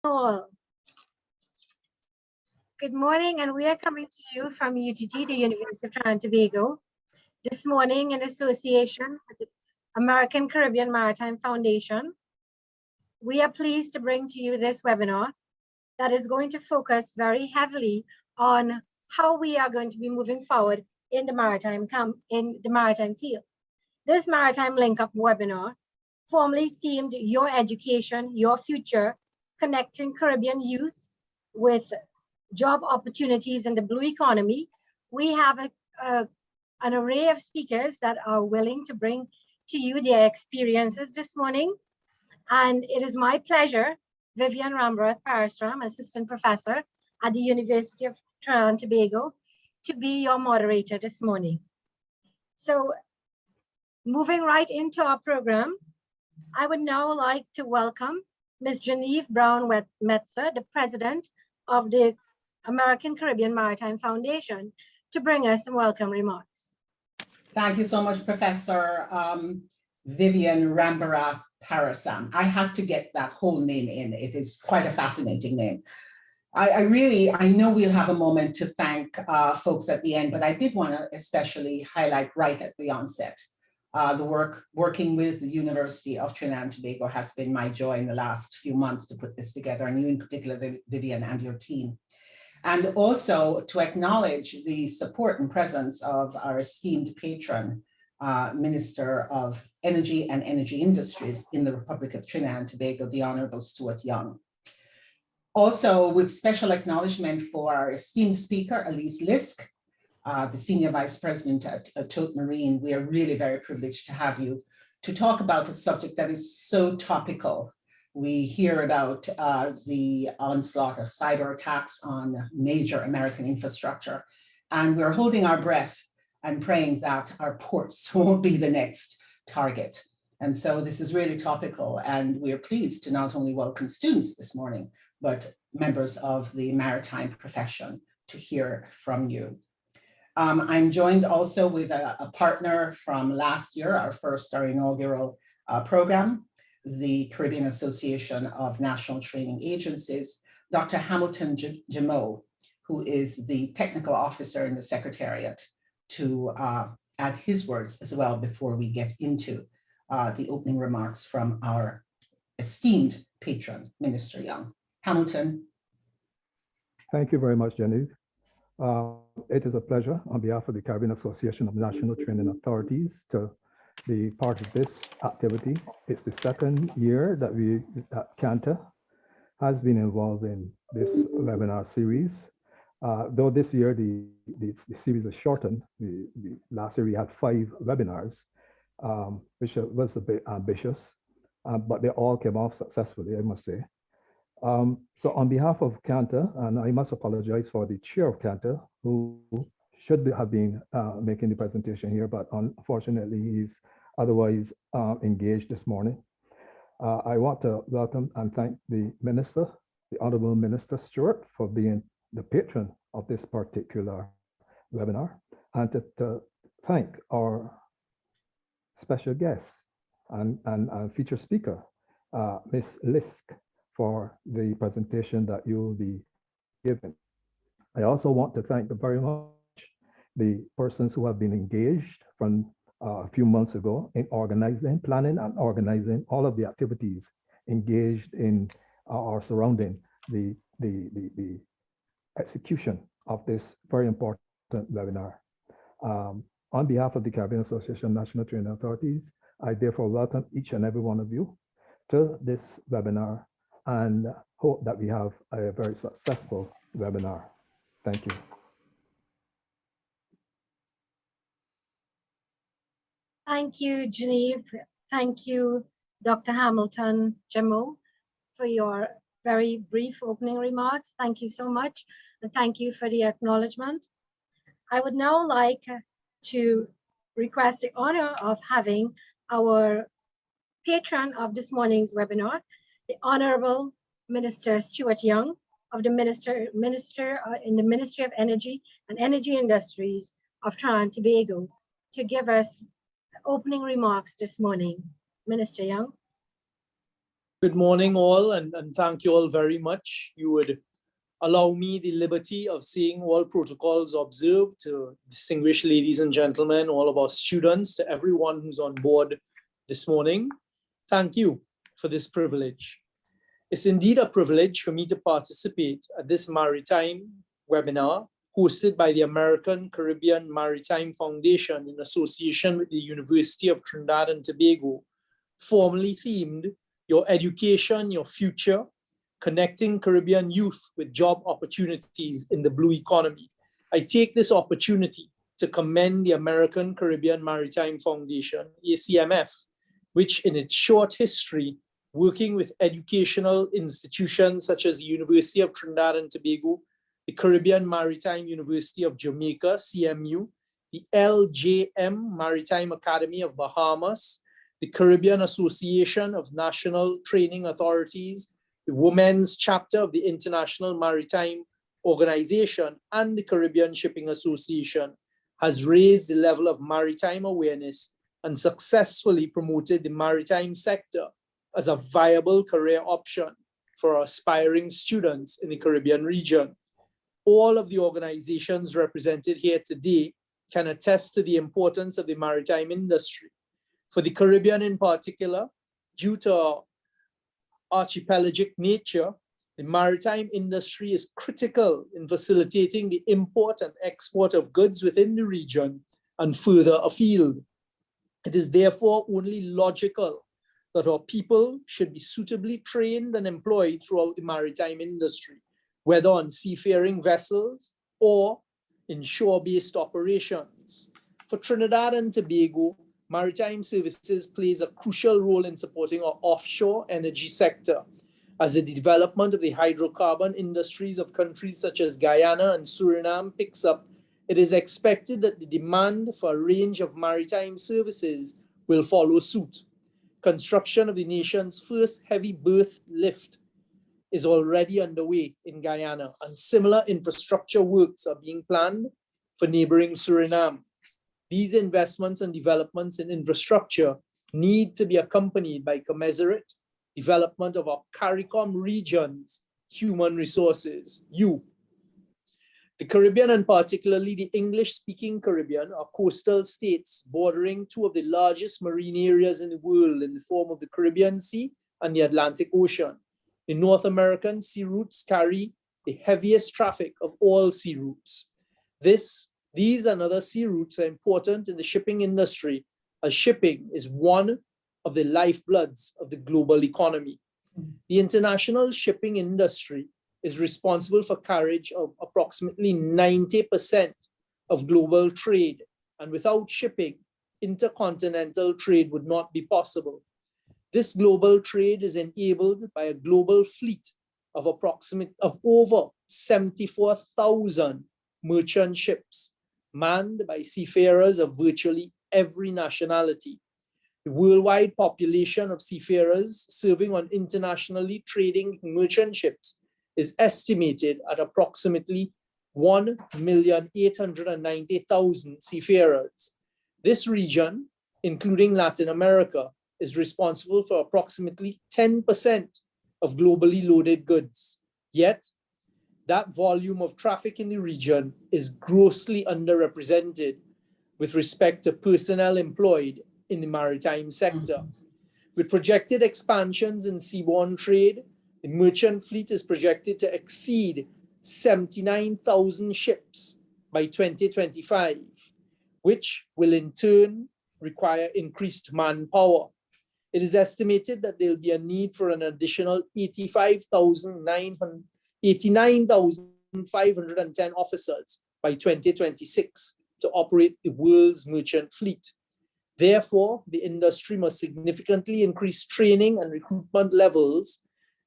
All. Good morning, and we are coming to you from UTT, the University of Trinidad and Tobago, this morning in association with the American Caribbean Maritime Foundation. We are pleased to bring to you this webinar that is going to focus very heavily on how we are going to be moving forward in the maritime field. This Maritime Link Up webinar, formally themed Your Education, Your Future, Connecting Caribbean Youth with Job Opportunities in the Blue Economy. We have an array of speakers that are willing to bring to you their experiences this morning. And it is my pleasure, Vivian Rambrath-Parasram, Assistant Professor at the University of Trinidad and Tobago, to be your moderator this morning. So moving right into our program, I would now like to welcome Ms. Genevieve Brown-Metzer, the President of the American Caribbean Maritime Foundation, to bring us some welcome remarks. Thank you so much, Professor Vivian Rambrath-Parasram. I had to get that whole name in. It is quite a fascinating name. I know we'll have a moment to thank folks at the end, but I did want to especially highlight right at the onset. Working with the University of Trinidad and Tobago has been my joy in the last few months to put this together, and you in particular, Vivian, and your team. And also to acknowledge the support and presence of our esteemed patron, Minister of Energy and Energy Industries in the Republic of Trinidad and Tobago, the Honorable Stuart Young. Also, with special acknowledgement for our esteemed speaker, Elise Lisk, the Senior Vice President at Tote Marine. We are really very privileged to have you to talk about a subject that is so topical. We hear about the onslaught of cyber attacks on major American infrastructure, and we're holding our breath and praying that our ports won't be the next target. And so this is really topical, and we are pleased to not only welcome students this morning, but members of the maritime profession to hear from you. I'm joined also with a partner from last year, our inaugural program, the Caribbean Association of National Training Agencies, Dr. Hamilton Jameau, who is the technical officer in the Secretariat, to add his words as well before we get into the opening remarks from our esteemed patron, Minister Young. Hamilton. Thank you very much, Genevieve. It is a pleasure on behalf of the Caribbean Association of National Training Authorities to be part of this activity. It's the second year that CANTA has been involved in this webinar series. Though this year the series is shortened, last year we had 5 webinars, which was a bit ambitious, but they all came off successfully, I must say. So on behalf of CANTA, and I must apologize for the chair of CANTA, who should have been making the presentation here, but unfortunately he's otherwise engaged this morning. I want to welcome and thank the Minister, the Honorable Minister Stewart, for being the patron of this particular webinar, and to thank our special guest and featured speaker, Ms. Lisk, for the presentation that you will be giving. I also want to thank very much the persons who have been engaged from a few months ago in planning and organizing all of the activities engaged in or surrounding the execution of this very important webinar. On behalf of the Caribbean Association of National Training Authorities, I therefore welcome each and every one of you to this webinar and hope that we have a very successful webinar. Thank you. Thank you, Genevieve. Thank you, Dr. Hamilton Jameau, for your very brief opening remarks. Thank you so much, and thank you for the acknowledgement. I would now like to request the honor of having our patron of this morning's webinar, the Honorable Minister Stuart Young of the Minister in the Ministry of Energy and Energy Industries of Trinidad and Tobago, to give us opening remarks this morning. Minister Young. Good morning, all, and thank you all very much. You would allow me the liberty of seeing all protocols observed. To distinguished ladies and gentlemen, all of our students, to everyone who's on board this morning, thank you for this privilege. It's indeed a privilege for me to participate at this maritime webinar hosted by the American Caribbean Maritime Foundation in association with the University of Trinidad and Tobago, formally themed Your Education, Your Future, Connecting Caribbean Youth with Job Opportunities in the Blue Economy. I take this opportunity to commend the American Caribbean Maritime Foundation, ACMF, which in its short history, working with educational institutions such as the University of Trinidad and Tobago, the Caribbean Maritime University of Jamaica, CMU, the LJM Maritime Academy of Bahamas, the Caribbean Association of National Training Authorities, the Women's Chapter of the International Maritime Organization, and the Caribbean Shipping Association, has raised the level of maritime awareness and successfully promoted the maritime sector as a viable career option for aspiring students in the Caribbean region. All of the organizations represented here today can attest to the importance of the maritime industry. For the Caribbean in particular, due to our archipelagic nature, the maritime industry is critical in facilitating the import and export of goods within the region and further afield. It is therefore only logical that our people should be suitably trained and employed throughout the maritime industry, whether on seafaring vessels or in shore-based operations. For Trinidad and Tobago, maritime services plays a crucial role in supporting our offshore energy sector. As the development of the hydrocarbon industries of countries such as Guyana and Suriname picks up, it is expected that the demand for a range of maritime services will follow suit. Construction of the nation's first heavy berth lift is already underway in Guyana, and similar infrastructure works are being planned for neighboring Suriname. These investments and developments in infrastructure need to be accompanied by commensurate development of our CARICOM region's human resources. The Caribbean, and particularly the English-speaking Caribbean, are coastal states bordering two of the largest marine areas in the world in the form of the Caribbean Sea and the Atlantic Ocean. The North American sea routes carry the heaviest traffic of all sea routes. These and other sea routes are important in the shipping industry, as shipping is one of the lifebloods of the global economy. The international shipping industry is responsible for carriage of approximately 90% of global trade, and without shipping, intercontinental trade would not be possible. This global trade is enabled by a global fleet of over 74,000 merchant ships, manned by seafarers of virtually every nationality. The worldwide population of seafarers serving on internationally trading merchant ships is estimated at approximately 1,890,000 seafarers. This region, including Latin America, is responsible for approximately 10% of globally loaded goods. Yet, that volume of traffic in the region is grossly underrepresented with respect to personnel employed in the maritime sector. With projected expansions in seaborne trade, the merchant fleet is projected to exceed 79,000 ships by 2025, which will in turn require increased manpower. It is estimated that there will be a need for an additional 89,510 officers by 2026 to operate the world's merchant fleet. Therefore, the industry must significantly increase training and recruitment levels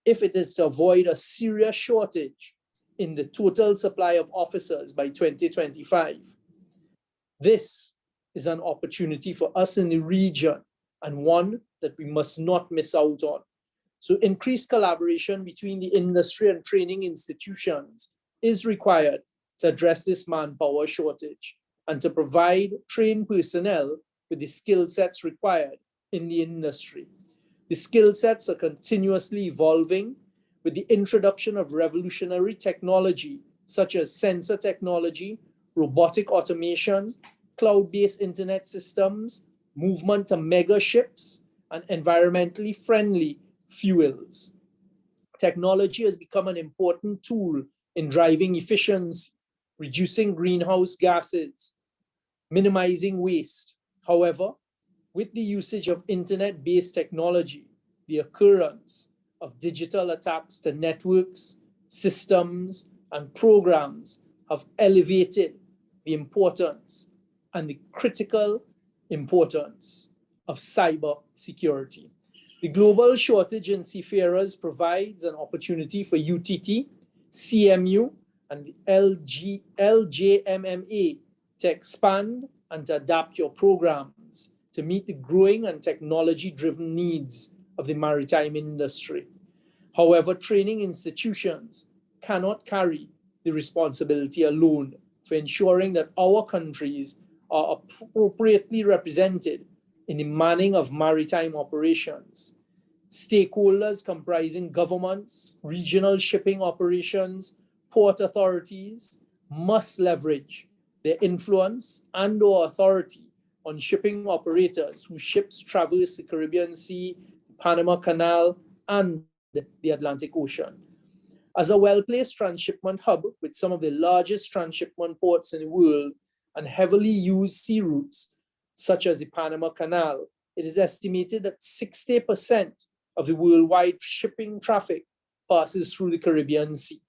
if it is to avoid a serious shortage in the total supply of officers by 2025. This is an opportunity for us in the region, and one that we must not miss out on. So increased collaboration between the industry and training institutions is required to address this manpower shortage and to provide trained personnel with the skill sets required in the industry. The skill sets are continuously evolving with the introduction of revolutionary technology such as sensor technology, robotic automation, cloud-based internet systems, movement to mega ships, and environmentally friendly fuels. Technology has become an important tool in driving efficiency, reducing greenhouse gases, minimizing waste. However, with the usage of internet-based technology, the occurrence of digital attacks to networks, systems, and programs have elevated the importance and the critical importance of cybersecurity. The global shortage in seafarers provides an opportunity for UTT, CMU, and the LJMMA to expand and to adapt your programs to meet the growing and technology-driven needs of the maritime industry. However, training institutions cannot carry the responsibility alone for ensuring that our countries are appropriately represented in the manning of maritime operations. Stakeholders comprising governments, regional shipping operations, port authorities must leverage their influence and/or authority on shipping operators whose ships traverse the Caribbean Sea, the Panama Canal, and the Atlantic Ocean. As a well-placed transshipment hub with some of the largest transshipment ports in the world and heavily used sea routes, such as the Panama Canal, it is estimated that 60% of the worldwide shipping traffic passes through the Caribbean Sea.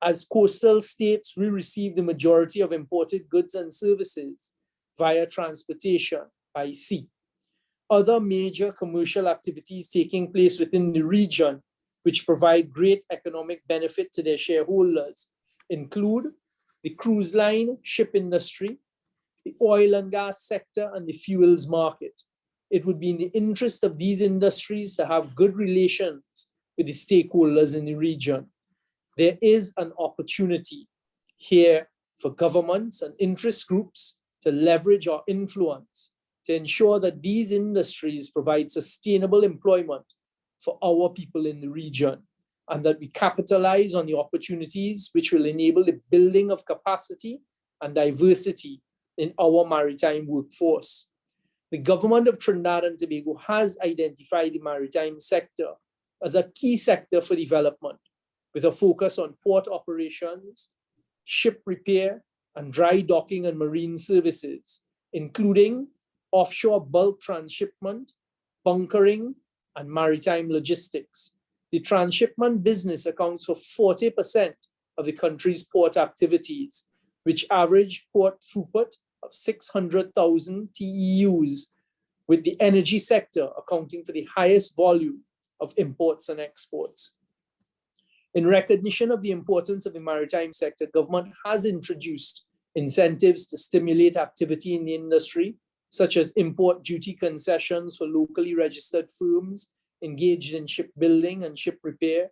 As coastal states, we receive the majority of imported goods and services via transportation by sea. Other major commercial activities taking place within the region, which provide great economic benefit to their shareholders, include the cruise line ship industry, the oil and gas sector, and the fuels market. It would be in the interest of these industries to have good relations with the stakeholders in the region. There is an opportunity here for governments and interest groups to leverage our influence to ensure that these industries provide sustainable employment for our people in the region, and that we capitalize on the opportunities which will enable the building of capacity and diversity in our maritime workforce. The government of Trinidad and Tobago has identified the maritime sector as a key sector for development, with a focus on port operations, ship repair, and dry docking and marine services, including offshore bulk transshipment, bunkering, and maritime logistics. The transshipment business accounts for 40% of the country's port activities, which average port throughput of 600,000 TEUs, with the energy sector accounting for the highest volume of imports and exports. In recognition of the importance of the maritime sector, government has introduced incentives to stimulate activity in the industry, such as import duty concessions for locally registered firms engaged in shipbuilding and ship repair,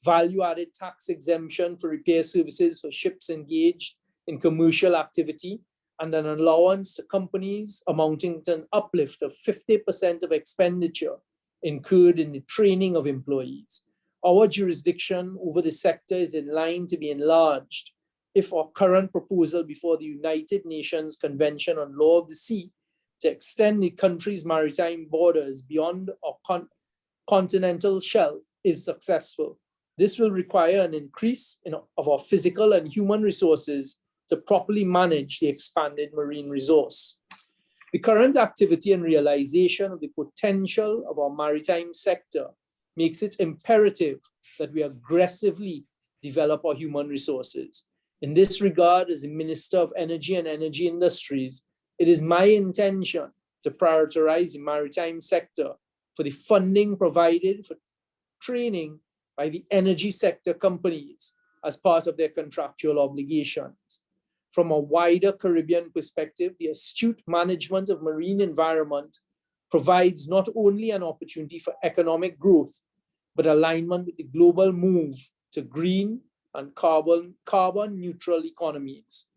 value-added tax exemption for repair services for ships engaged in commercial activity, and an allowance to companies amounting to an uplift of 50% of expenditure incurred in the training of employees. Our jurisdiction over the sector is in line to be enlarged if our current proposal before the United Nations Convention on Law of the Sea to extend the country's maritime borders beyond our continental shelf is successful. This will require an increase of our physical and human resources to properly manage the expanded marine resource. The current activity and realization of the potential of our maritime sector makes it imperative that we aggressively develop our human resources. In this regard, as the Minister of Energy and Energy Industries, it is my intention to prioritize the maritime sector for the funding provided for training by the energy sector companies as part of their contractual obligations. From a wider Caribbean perspective, the astute management of marine environment provides not only an opportunity for economic growth, but alignment with the global move to green and carbon neutral economies.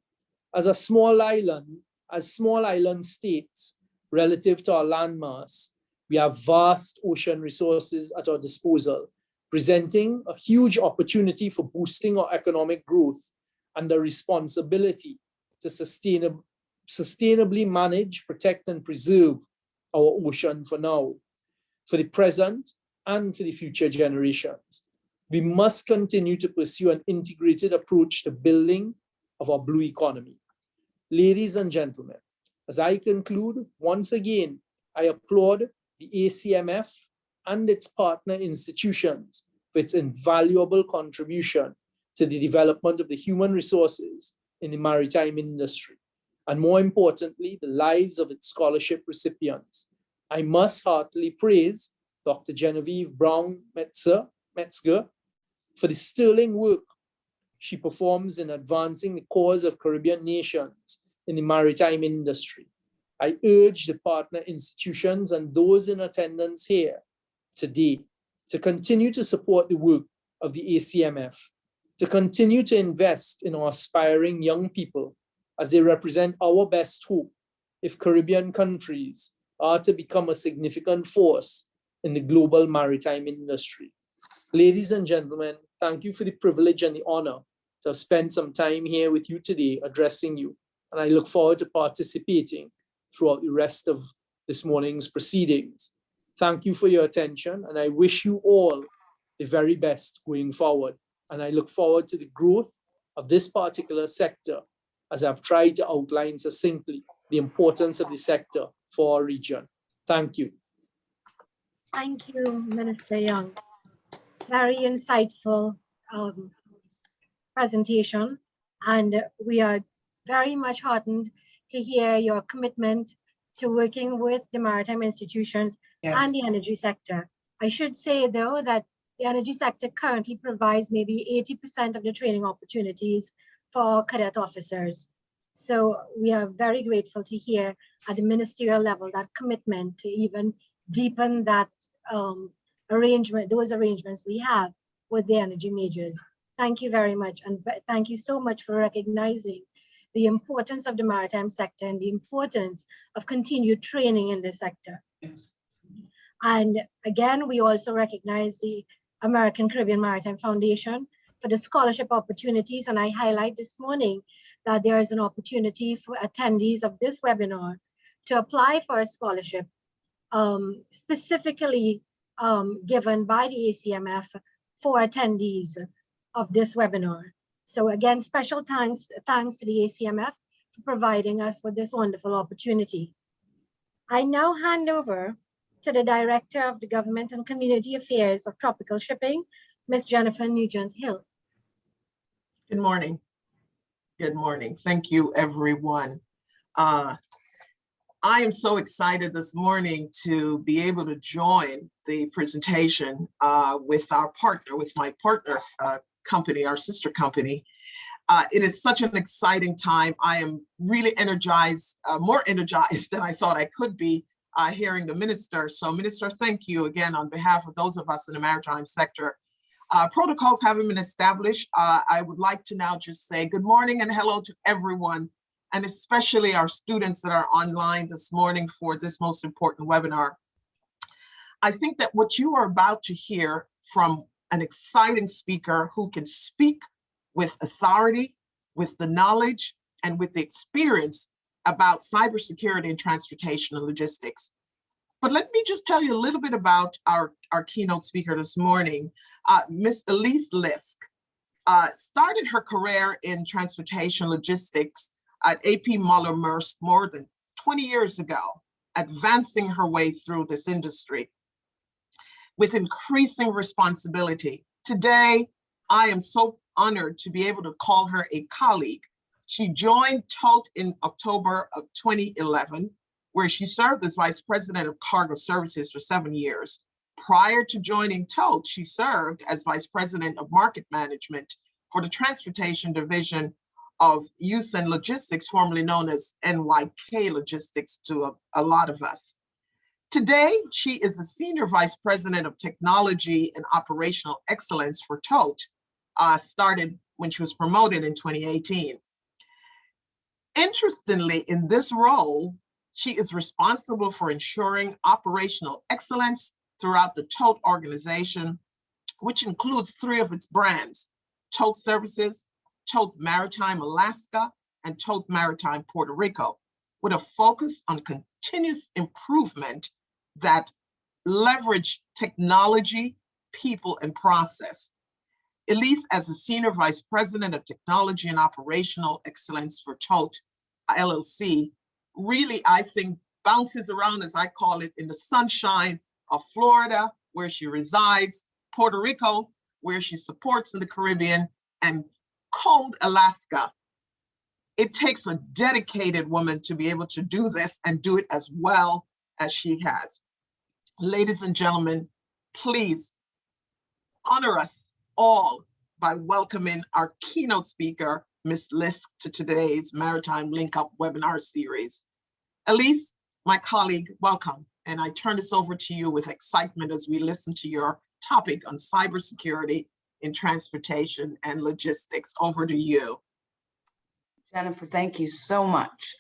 As small island states relative to our landmass, We have vast ocean resources at our disposal, presenting a huge opportunity for boosting our economic growth and the responsibility to sustainably manage, protect, and preserve our ocean for now, for the present, and for the future generations. We must continue to pursue an integrated approach to building of our blue economy. Ladies and gentlemen, as I conclude, once again, I applaud the ACMF and its partner institutions for its invaluable contribution to the development of the human resources in the maritime industry, and more importantly, the lives of its scholarship recipients. I must heartily praise Dr. Genevieve Brown-Metzger for the sterling work she performs in advancing the cause of Caribbean nations in the maritime industry. I urge the partner institutions and those in attendance here today to continue to support the work of the ACMF, to continue to invest in our aspiring young people as they represent our best hope if Caribbean countries are to become a significant force in the global maritime industry. Ladies and gentlemen, thank you for the privilege and the honor to have spent some time here with you today addressing you, and I look forward to participating throughout the rest of this morning's proceedings. Thank you for your attention, and I wish you all the very best going forward. And I look forward to the growth of this particular sector, as I've tried to outline succinctly the importance of the sector for our region. Thank you. Thank you, Minister Young. Very insightful presentation, and we are very much heartened to hear your commitment to working with the maritime institutions and the energy sector. I should say, though, that the energy sector currently provides maybe 80% of the training opportunities for cadet officers. So we are very grateful to hear at the ministerial level that commitment to even deepen that arrangement, those arrangements we have with the energy majors. Thank you very much. And thank you so much for recognizing the importance of the maritime sector and the importance of continued training in this sector. Yes. And again, we also recognize the American Caribbean Maritime Foundation for the scholarship opportunities. And I highlight this morning that there is an opportunity for attendees of this webinar to apply for a scholarship specifically given by the ACMF for attendees of this webinar. So again, special thanks to the ACMF for providing us with this wonderful opportunity. I now hand over to the Director of the Government and Community Affairs of Tropical Shipping, Ms. Jennifer Nugent-Hill. Good morning. Good morning. Thank you, everyone. I am so excited this morning to be able to join the presentation with our partner, with my partner company, our sister company. It is such an exciting time. I am really energized, more energized than I thought I could be hearing the minister. So Minister, thank you again on behalf of those of us in the maritime sector. Protocols having been established, I would like to now just say good morning and hello to everyone, and especially our students that are online this morning for this most important webinar. I think that what you are about to hear from an exciting speaker who can speak with authority, with the knowledge, and with the experience about cybersecurity and transportation and logistics. But let me just tell you a little bit about our keynote speaker this morning. Ms. Elise Lisk started her career in transportation logistics at AP Moller Maersk more than 20 years ago, advancing her way through this industry with increasing responsibility. Today, I am so honored to be able to call her a colleague. She joined TOTE in October of 2011, where she served as Vice President of Cargo Services for 7 years. Prior to joining TOTE, she served as Vice President of Market Management for the Transportation Division of Houston Logistics, formerly known as NYK Logistics to a lot of us. Today, she is the Senior Vice President of Technology and Operational Excellence for TOTE, started when she was promoted in 2018. Interestingly, in this role, She is responsible for ensuring operational excellence throughout the TOTE organization, which includes 3 of its brands: TOTE Services, TOTE Maritime Alaska, and TOTE Maritime Puerto Rico, with a focus on continuous improvement that leverage technology, people, and process. Elise, as the Senior Vice President of Technology and Operational Excellence for TOTE LLC, really, I think, bounces around, as I call it, in the sunshine of Florida, where she resides, Puerto Rico, where she supports in the Caribbean, and cold Alaska. It takes a dedicated woman to be able to do this and do it as well as she has. Ladies and gentlemen, please honor us all by welcoming our keynote speaker, Ms. Lisk, to today's Maritime Link Up webinar series. Elise, my colleague, welcome. And I turn this over to you with excitement as we listen to your topic on cybersecurity in transportation and logistics. Over to you. Jennifer, thank you so much.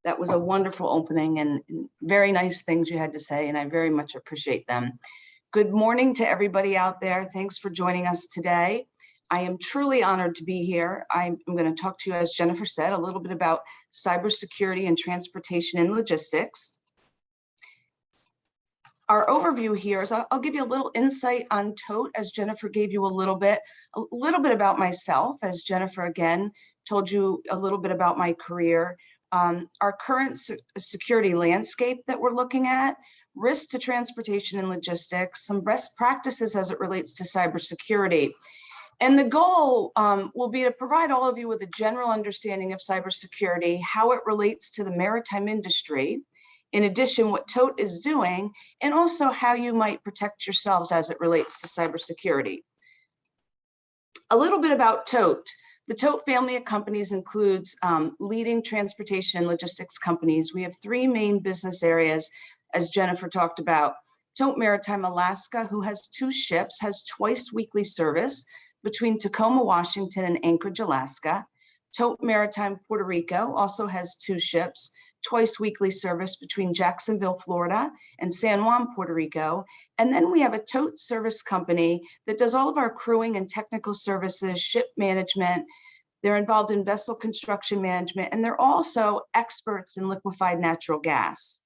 That was a wonderful opening and very nice things you had to say, and I very much appreciate them. Good morning to everybody out there. Thanks for joining us today. I am truly honored to be here. I'm going to talk to you, as Jennifer said, a little bit about cybersecurity and transportation and logistics. Our overview here is I'll give you a little insight on TOTE, as Jennifer gave you a little bit about myself, as Jennifer again told you a little bit about my career, our current security landscape that we're looking at, risk to transportation and logistics, some best practices as it relates to cybersecurity. And the goal will be to provide all of you with a general understanding of cybersecurity, how it relates to the maritime industry, in addition, what TOTE is doing, and also how you might protect yourselves as it relates to cybersecurity. A little bit about TOTE. The TOTE family of companies includes leading transportation and logistics companies. We have 3 main business areas, as Jennifer talked about. TOTE Maritime Alaska, who has 2 ships, has twice weekly service between Tacoma, Washington, and Anchorage, Alaska. TOTE Maritime Puerto Rico also has 2 ships, twice weekly service between Jacksonville, Florida, and San Juan, Puerto Rico. And then we have a TOTE service company that does all of our crewing and technical services, ship management. They're involved in vessel construction management, and they're also experts in liquefied natural gas.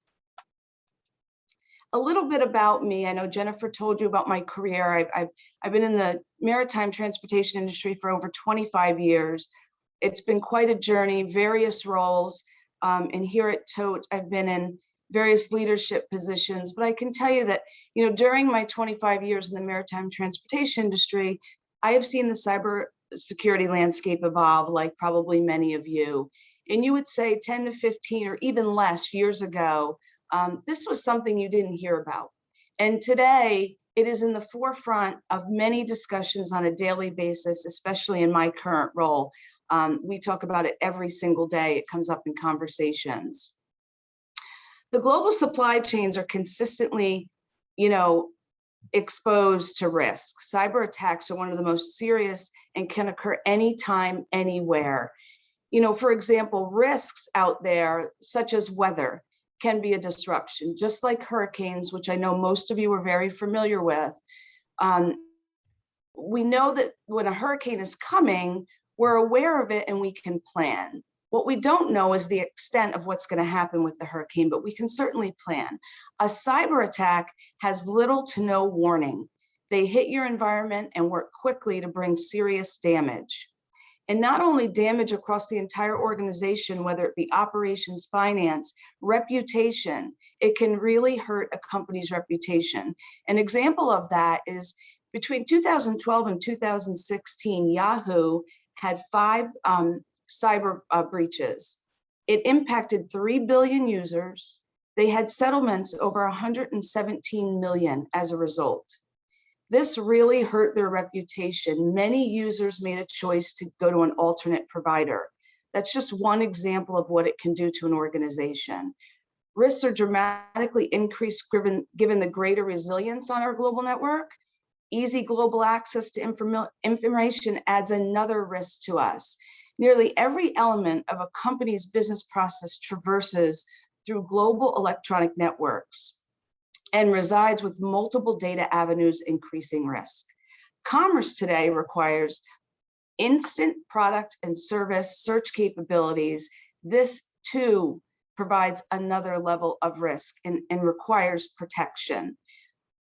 A little bit about me. I know Jennifer told you about my career. I've been in the maritime transportation industry for over 25 years. It's been quite a journey, various roles. And here at TOTE, I've been in various leadership positions, but I can tell you that, during my 25 years in the maritime transportation industry, I have seen the cybersecurity landscape evolve, like probably many of you. And you would say 10 to 15 or even less years ago, this was something you didn't hear about. And today, it is in the forefront of many discussions on a daily basis, especially in my current role. We talk about it every single day. It comes up in conversations. The global supply chains are consistently, exposed to risk. Cyber attacks are one of the most serious and can occur anytime, anywhere. For example, risks out there, such as weather, can be a disruption, just like hurricanes, which I know most of you are very familiar with. We know that when a hurricane is coming, we're aware of it and we can plan. What we don't know is the extent of what's going to happen with the hurricane, but we can certainly plan. A cyber attack has little to no warning. They hit your environment and work quickly to bring serious damage. And not only damage across the entire organization, whether it be operations, finance, reputation, it can really hurt a company's reputation. An example of that is between 2012 and 2016, Yahoo had 5 cyber breaches. It impacted 3 billion users. They had settlements over 117 million as a result. This really hurt their reputation. Many users made a choice to go to an alternate provider. That's just one example of what it can do to an organization. Risks are dramatically increased given the greater resilience on our global network. Easy global access to information adds another risk to us. Nearly every element of a company's business process traverses through global electronic networks and resides with multiple data avenues, increasing risk. Commerce today requires instant product and service search capabilities. This too provides another level of risk and requires protection.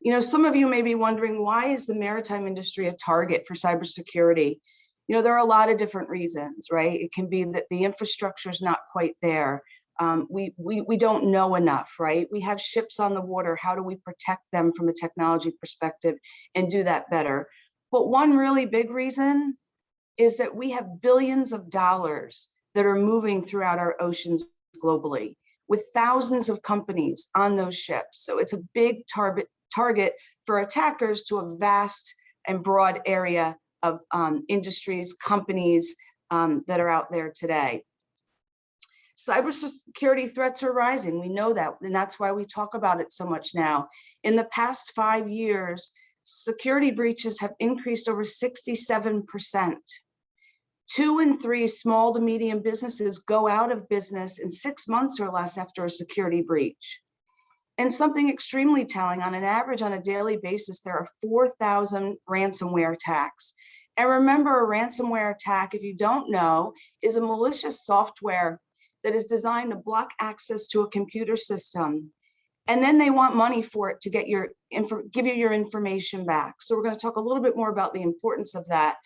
You know, some of you may be wondering, why is the maritime industry a target for cybersecurity? You know, there are a lot of different reasons, right? It can be that the infrastructure is not quite there. We don't know enough, right? We have ships on the water. How do we protect them from a technology perspective and do that better? But one really big reason is that we have billions of dollars that are moving throughout our oceans globally with thousands of companies on those ships. So it's a big target for attackers to a vast and broad area of industries, companies that are out there today. Cybersecurity threats are rising. We know that, and that's why we talk about it so much now. In the past 5 years, security breaches have increased over 67%. 2 in 3 small to medium businesses go out of business in 6 months or less after a security breach. And something extremely telling, on an average, on a daily basis, there are 4,000 ransomware attacks. And remember, a ransomware attack, if you don't know, is a malicious software that is designed to block access to a computer system. And then they want money for it to get give you your information back. So we're going to talk a little bit more about the importance of that.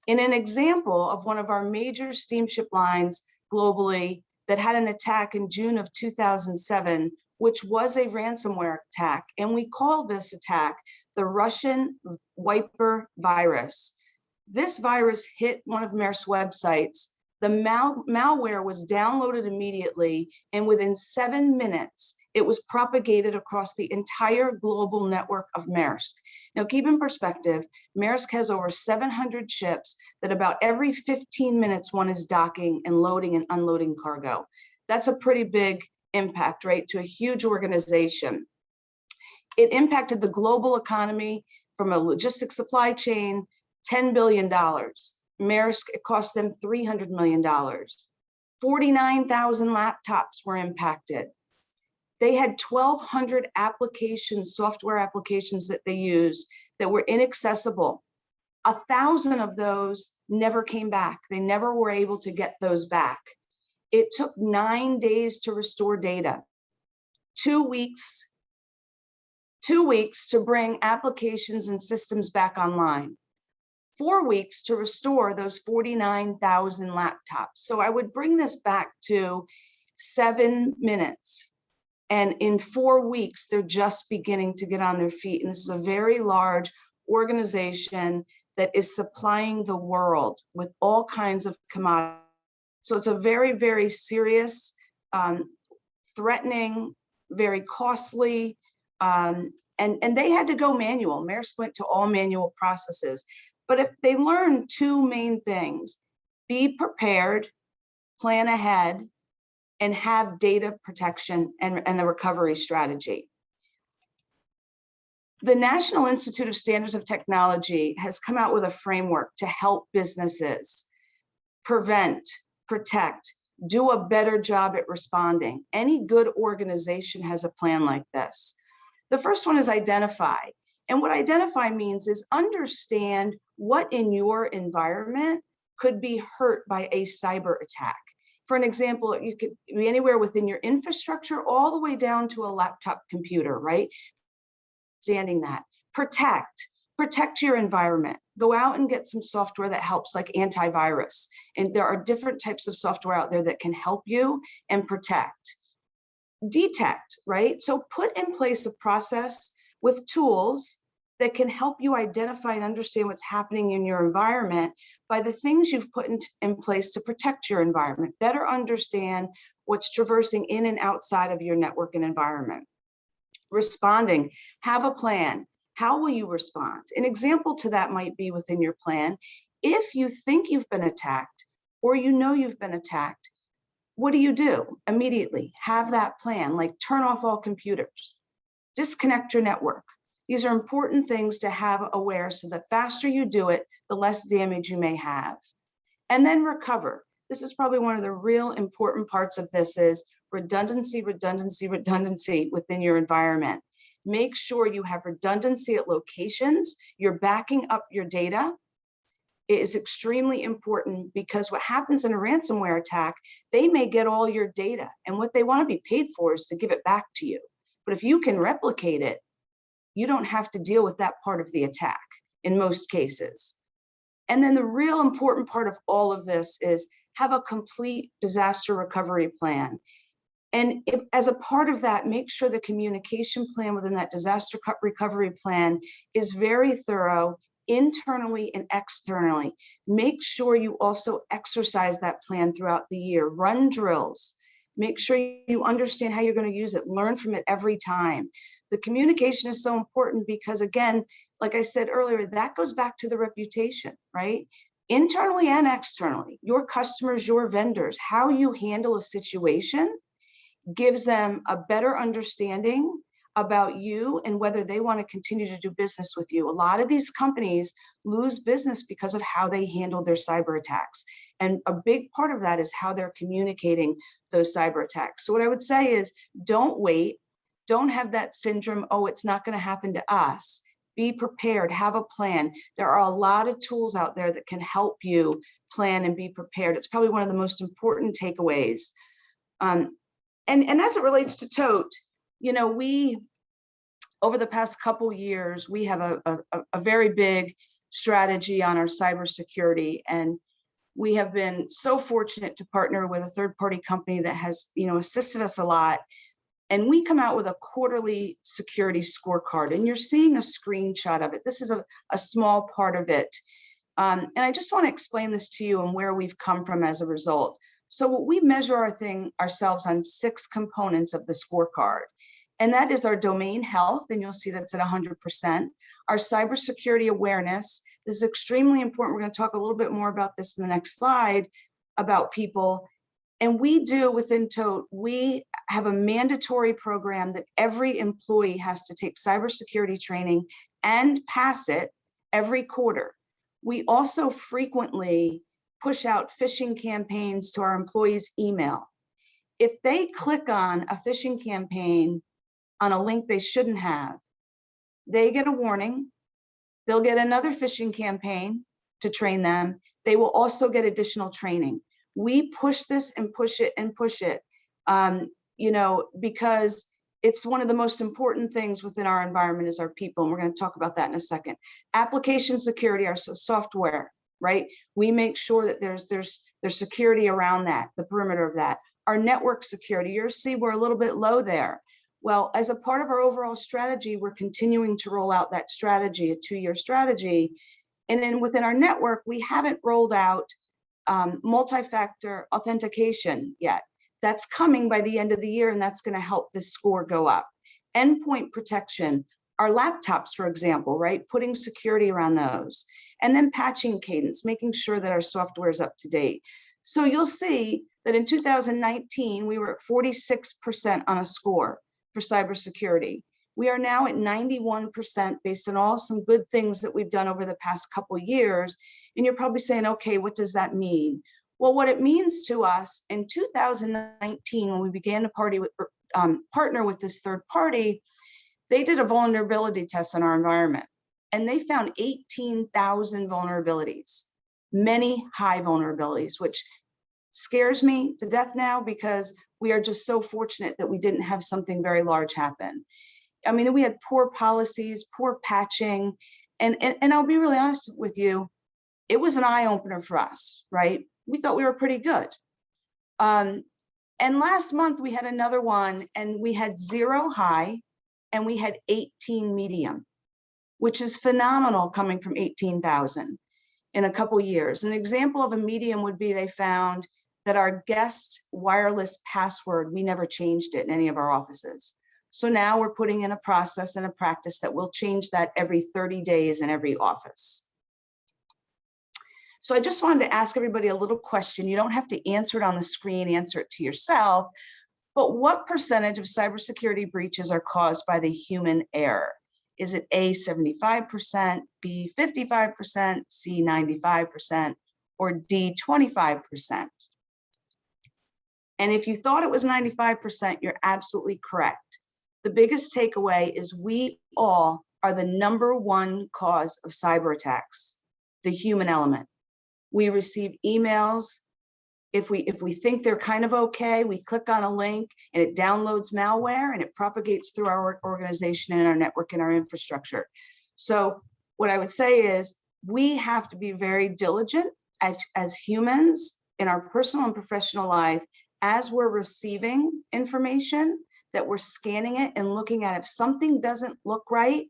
In an example of one of our major steamship lines globally that had an attack in June of 2007, which was a ransomware attack. And we call this attack the Russian wiper virus. This virus hit one of Maersk's websites. The malware was downloaded immediately, and within 7 minutes, it was propagated across the entire global network of Maersk. Now, keep in perspective, Maersk has over 700 ships that about every 15 minutes, one is docking and loading and unloading cargo. That's a pretty big impact, right, to a huge organization. It impacted the global economy from a logistics supply chain, $10 billion. Maersk, it cost them $300 million. 49,000 laptops were impacted. They had 1,200 applications, software applications that they use that were inaccessible. 1,000 of those never came back. They never were able to get those back. It took 9 days to restore data, 2 weeks to bring applications and systems back online, 4 weeks to restore those 49,000 laptops. So I would bring this back to 7 minutes. And in 4 weeks, they're just beginning to get on their feet. And this is a very large organization that is supplying the world with all kinds of commodities. So it's a very, very serious, threatening, very costly, and they had to go manual. Maersk went to all manual processes. But if they learn 2 main things, be prepared, plan ahead, and have data protection and a recovery strategy. The National Institute of Standards of Technology has come out with a framework to help businesses prevent, protect, do a better job at responding. Any good organization has a plan like this. The first one is identify. And what identify means is understand what in your environment could be hurt by a cyber attack. For an example, you could be anywhere within your infrastructure all the way down to a laptop computer, right? Understanding that. Protect your environment. Go out and get some software that helps, like antivirus. And there are different types of software out there that can help you and protect. Detect, right? So put in place a process with tools that can help you identify and understand what's happening in your environment by the things you've put in place to protect your environment. Better understand what's traversing in and outside of your network and environment. Responding, have a plan. How will you respond? An example to that might be within your plan. If you think you've been attacked or you know you've been attacked, what do? Immediately have that plan, like turn off all computers, disconnect your network. These are important things to have aware so the faster you do it, the less damage you may have. And then recover. This is probably one of the real important parts of this is redundancy, redundancy, redundancy within your environment. Make sure you have redundancy at locations. You're backing up your data. It is extremely important because what happens in a ransomware attack, they may get all your data, and what they want to be paid for is to give it back to you. But if you can replicate it, you don't have to deal with that part of the attack in most cases. And then the real important part of all of this is have a complete disaster recovery plan. And if, as a part of that, make sure the communication plan within that disaster recovery plan is very thorough, internally and externally. Make sure you also exercise that plan throughout the year. Run drills. Make sure you understand how you're going to use it. Learn from it every time. The communication is so important because, again, like I said earlier, that goes back to the reputation, right? Internally and externally, your customers, your vendors, how you handle a situation gives them a better understanding about you and whether they want to continue to do business with you. A lot of these companies lose business because of how they handle their cyber attacks. And a big part of that is how they're communicating those cyber attacks. So what I would say is don't wait. Don't have that syndrome, oh, it's not going to happen to us. Be prepared, have a plan. There are a lot of tools out there that can help you plan and be prepared. It's probably one of the most important takeaways. And as it relates to Tote, you know, we, over the past couple years, we have a very big strategy on our cybersecurity, and we have been so fortunate to partner with a third-party company that has, you know, assisted us a lot. And we come out with a quarterly security scorecard, and you're seeing a screenshot of it. This is a small part of it. And I just want to explain this to you and where we've come from as a result. So we measure ourselves on 6 components of the scorecard. And that is our domain health, and you'll see that's at 100%. Our cybersecurity awareness. This is extremely important. We're going to talk a little bit more about this in the next slide about people. And we do within Tote, we have a mandatory program that every employee has to take cybersecurity training and pass it every quarter. We also frequently push out phishing campaigns to our employees' email. If they click on a phishing campaign on a link they shouldn't have, they get a warning. They'll get another phishing campaign to train them. They will also get additional training. We push this and push it and push it, you know, because it's one of the most important things within our environment is our people. And we're going to talk about that in a second. Application security, our software, right? We make sure that there's security around that, the perimeter of that. Our network security, you'll see we're a little bit low there. Well, as a part of our overall strategy, we're continuing to roll out that strategy, a 2-year strategy. And then within our network, we haven't rolled out multi-factor authentication yet. That's coming by the end of the year, and that's going to help this score go up. Endpoint protection, our laptops, for example, right? Putting security around those. And then patching cadence, making sure that our software is up to date. So you'll see that in 2019, we were at 46% on a score for cybersecurity. We are now at 91% based on all some good things that we've done over the past couple of years. And you're probably saying, okay, what does that mean? Well, what it means to us in 2019, when we began to partner with this third party, they did a vulnerability test on our environment, and they found 18,000 vulnerabilities, many high vulnerabilities, which scares me to death now because we are just so fortunate that we didn't have something very large happen. I mean, we had poor policies, poor patching, and I'll be really honest with you, it was an eye-opener for us, right? We thought we were pretty good. And last month we had another one, and we had 0 high, and we had 18 medium, which is phenomenal coming from 18,000 in a couple years. An example of a medium would be they found that our guest wireless password, we never changed it in any of our offices. So now we're putting in a process and a practice that will change that every 30 days in every office. So I just wanted to ask everybody a little question. You don't have to answer it on the screen, answer it to yourself, but what percentage of cybersecurity breaches are caused by the human error? Is it A, 75%, B, 55%, C, 95%, or D, 25%? And if you thought it was 95%, you're absolutely correct. The biggest takeaway is we all are the #1 cause of cyber attacks, the human element. We receive emails. If we think they're kind of okay, we click on a link and it downloads malware and it propagates through our organization and our network and our infrastructure. So what I would say is we have to be very diligent as humans in our personal and professional life as we're receiving information, that we're scanning it and looking at it. If something doesn't look right,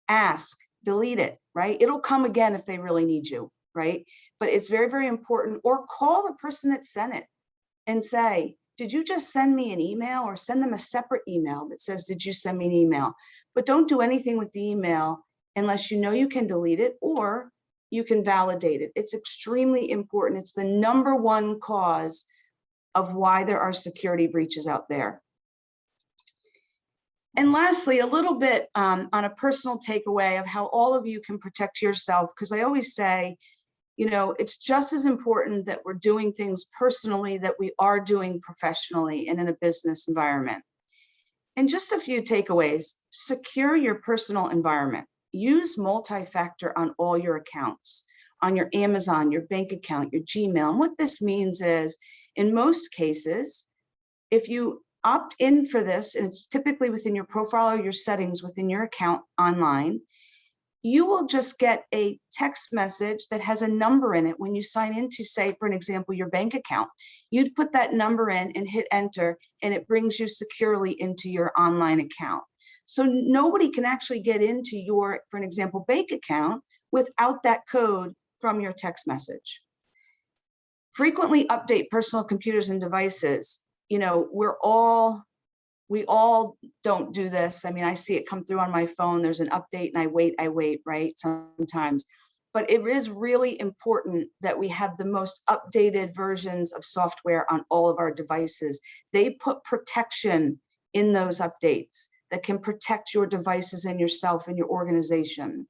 ask, delete it, right? It'll come again if they really need you, right? But it's very, very important. Or call the person that sent it and say, did you just send me an email? Or send them a separate email that says, did you send me an email? But don't do anything with the email unless you know you can delete it or you can validate it. It's extremely important. It's the #1 cause of why there are security breaches out there. And lastly, a little bit on a personal takeaway of how all of you can protect yourself, because I always say, you know, it's just as important that we're doing things personally that we are doing professionally and in a business environment. And just a few takeaways: secure your personal environment. Use multi-factor on all your accounts, on your Amazon, your bank account, your Gmail. And what this means is, in most cases, if you opt in for this, and it's typically within your profile or your settings within your account online, you will just get a text message that has a number in it when you sign into, say, for an example, your bank account. You'd put that number in and hit enter, and it brings you securely into your online account. So nobody can actually get into your, for an example, bank account without that code from your text message. Frequently update personal computers and devices. You know, we all don't do this. I mean, I see it come through on my phone. There's an update and I wait, right? Sometimes. But it is really important that we have the most updated versions of software on all of our devices. They put protection in those updates that can protect your devices and yourself and your organization.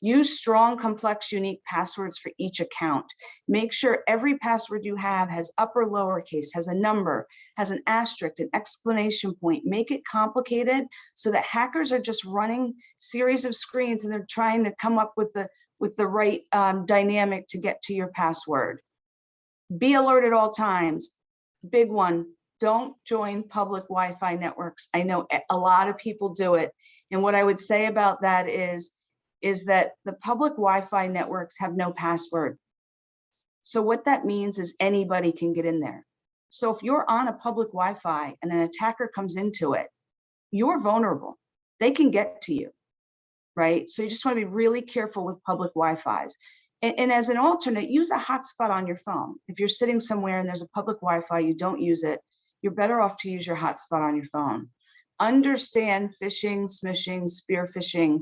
Use strong, complex, unique passwords for each account. Make sure every password you have has upper, lowercase, has a number, has an asterisk, an exclamation point. Make it complicated so that hackers are just running series of screens and they're trying to come up with the right dynamic to get to your password. Be alert at all times. Big one, don't join public Wi-Fi networks. I know a lot of people do it. And what I would say about that is that the public Wi-Fi networks have no password. So what that means is anybody can get in there. So if you're on a public Wi-Fi and an attacker comes into it, you're vulnerable. They can get to you, right? So you just want to be really careful with public Wi-Fis. And as an alternate, use a hotspot on your phone. If you're sitting somewhere and there's a public Wi-Fi, you don't use it, you're better off to use your hotspot on your phone. Understand phishing, smishing, spear phishing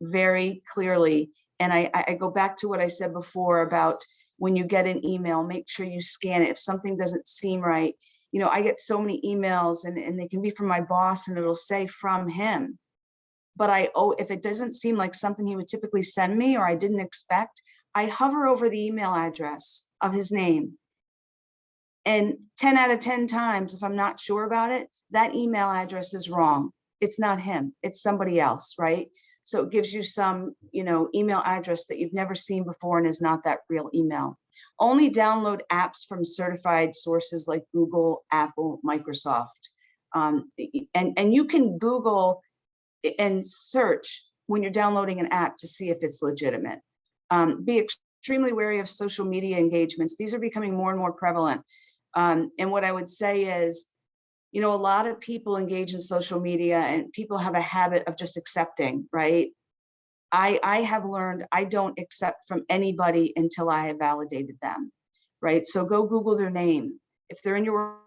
very clearly. And I go back to what I said before about when you get an email, make sure you scan it. If something doesn't seem right, you know, I get so many emails and they can be from my boss and it'll say from him. But if it doesn't seem like something he would typically send me or I didn't expect, I hover over the email address of his name. And 10 out of 10 times, if I'm not sure about it, that email address is wrong. It's not him, it's somebody else, right? So it gives you some, you know, email address that you've never seen before and is not that real email. Only download apps from certified sources like Google, Apple, Microsoft. And you can Google and search when you're downloading an app to see if it's legitimate. Be extremely wary of social media engagements. These are becoming more and more prevalent. And what I would say is, you know, a lot of people engage in social media and people have a habit of just accepting, right? I have learned I don't accept from anybody until I have validated them, right? So go Google their name. If they're in your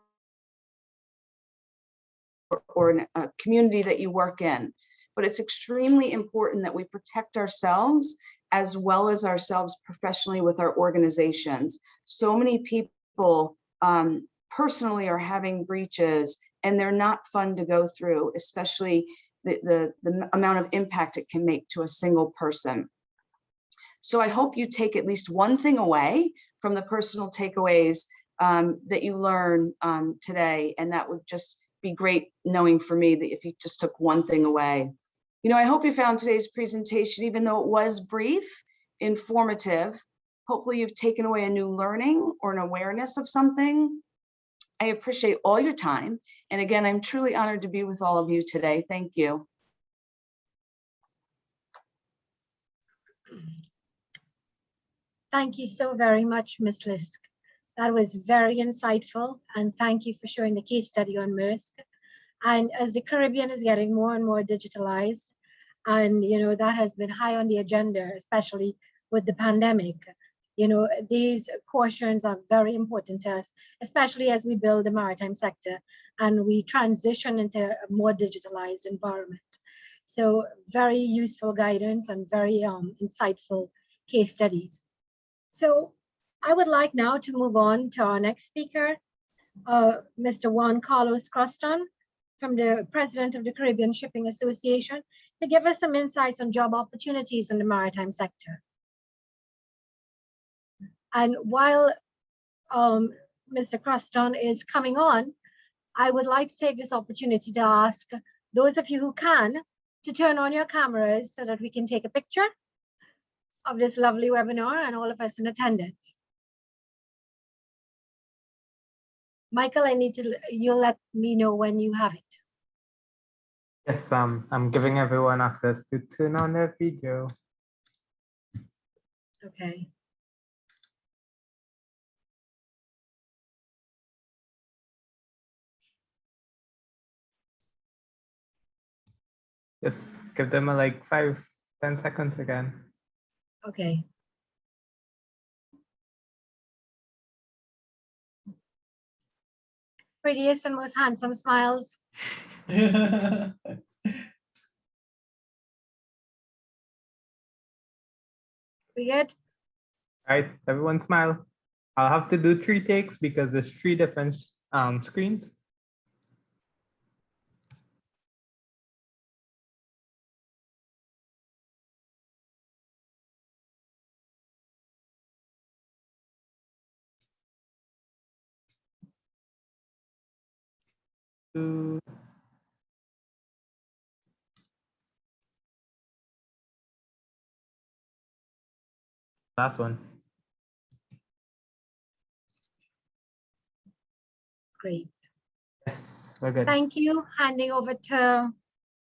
or in a community that you work in. But it's extremely important that we protect ourselves as well as ourselves professionally with our organizations. So many people personally are having breaches and they're not fun to go through, especially the amount of impact it can make to a single person. So I hope you take at least one thing away from the personal takeaways that you learn today. And that would just be great knowing for me that if you just took one thing away. You know, I hope you found today's presentation, even though it was brief, informative. Hopefully you've taken away a new learning or an awareness of something. I appreciate all your time. And again, I'm truly honored to be with all of you today. Thank you. Thank you so very much, Ms. Lisk. That was very insightful, and thank you for showing the case study on Maersk. And as the Caribbean is getting more and more digitalized, and you know that has been high on the agenda, especially with the pandemic, you know, these cautions are very important to us, especially as we build the maritime sector and we transition into a more digitalized environment. So very useful guidance and very insightful case studies. So I would like now to move on to our next speaker, Mr. Juan Carlos Croston, from the President of the Caribbean Shipping Association, to give us some insights on job opportunities in the maritime sector. And while Mr. Croston is coming on, I would like to take this opportunity to ask those of you who can to turn on your cameras so that we can take a picture of this lovely webinar and all of us in attendance. Michael, you'll let me know when you have it. Yes, I'm giving everyone access to turn on their video. Okay. Just give them like 5-10 seconds again. Okay. Prettiest and most handsome smiles. We good? All right, everyone smile. I'll have to do 3 takes because there's 3 different screens. Two. Last one. Great. Yes, we're good. Thank you. Handing over to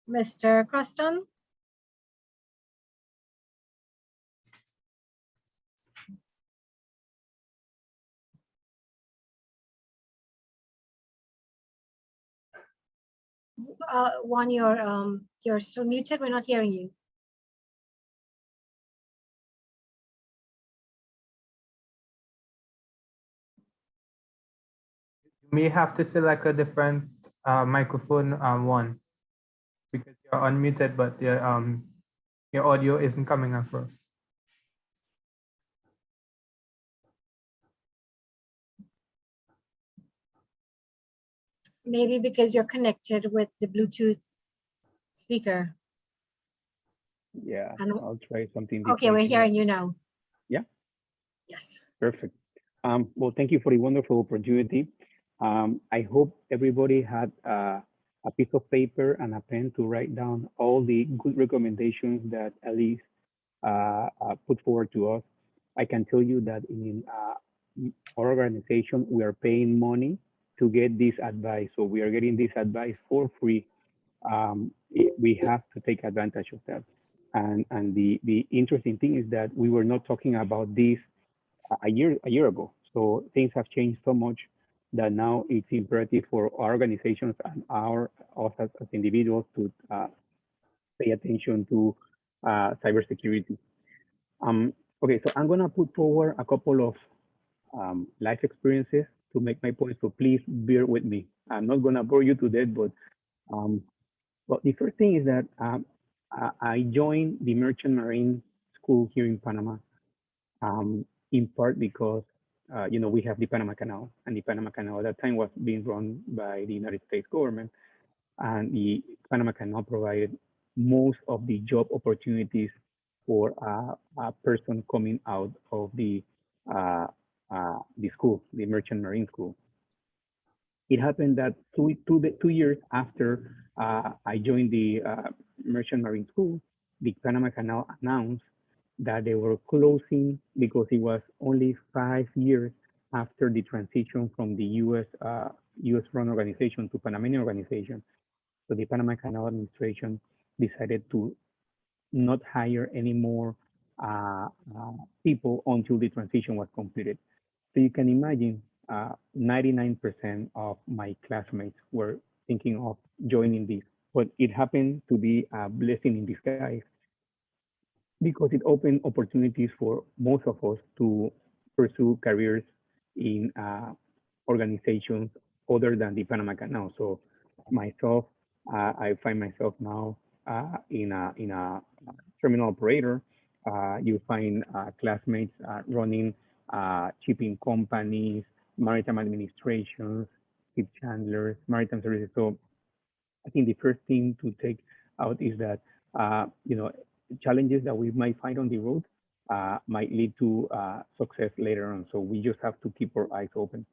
Mr. Croston. Juan, you're still muted. We're not hearing you. You may have to select a different microphone one because you're unmuted, but your audio isn't coming across. Maybe because you're connected with the Bluetooth speaker. Yeah, And, I'll try something okay, different we're here. hearing you now. Yeah? Yes. Perfect. Well, thank you for the wonderful opportunity. I hope everybody had a piece of paper and a pen to write down all the good recommendations that Elise put forward to us. I can tell you that in our organization, we are paying money to get this advice. So we are getting this advice for free. We have to take advantage of that. And the interesting thing is that we were not talking about this a year ago. So things have changed so much that now it's imperative for our organizations and us as individuals to pay attention to cybersecurity. Okay, so I'm gonna put forward a couple of life experiences to make my point. So please bear with me. I'm not gonna bore you to death, but well, the first thing is that I joined the Merchant Marine School here in Panama, in part because, you know, we have the Panama Canal, and the Panama Canal at that time was being run by the United States government, and the Panama Canal provided most of the job opportunities for a person coming out of the the school, the Merchant Marine School. It happened that 2 years after I joined the Merchant Marine School, the Panama Canal announced that they were closing because it was only 5 years after the transition from the US run organization to Panamanian organization. So the Panama Canal administration decided to not hire any more people until the transition was completed. So you can imagine 99% of my classmates were thinking of joining this, but it happened to be a blessing in disguise because it opened opportunities for most of us to pursue careers in organizations other than the Panama Canal. So myself, I find myself now in a terminal operator. You find classmates running shipping companies, maritime administrations, ship chandlers, maritime services. So I think the first thing to take out is that challenges that we might find on the road might lead to success later on. So we just have to keep our eyes open.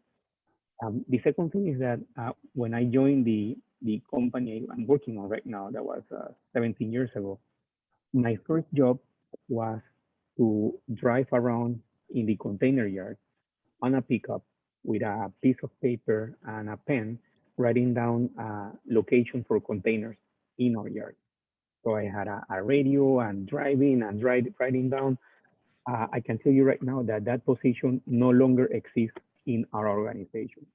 The second thing is that when I joined the company I'm working on right now, that was 17 years ago, my first job was to drive around in the container yard on a pickup with a piece of paper and a pen, writing down location for containers in our yard. So I had a radio and driving and writing down. I can tell you right now that that position no longer exists in our organization.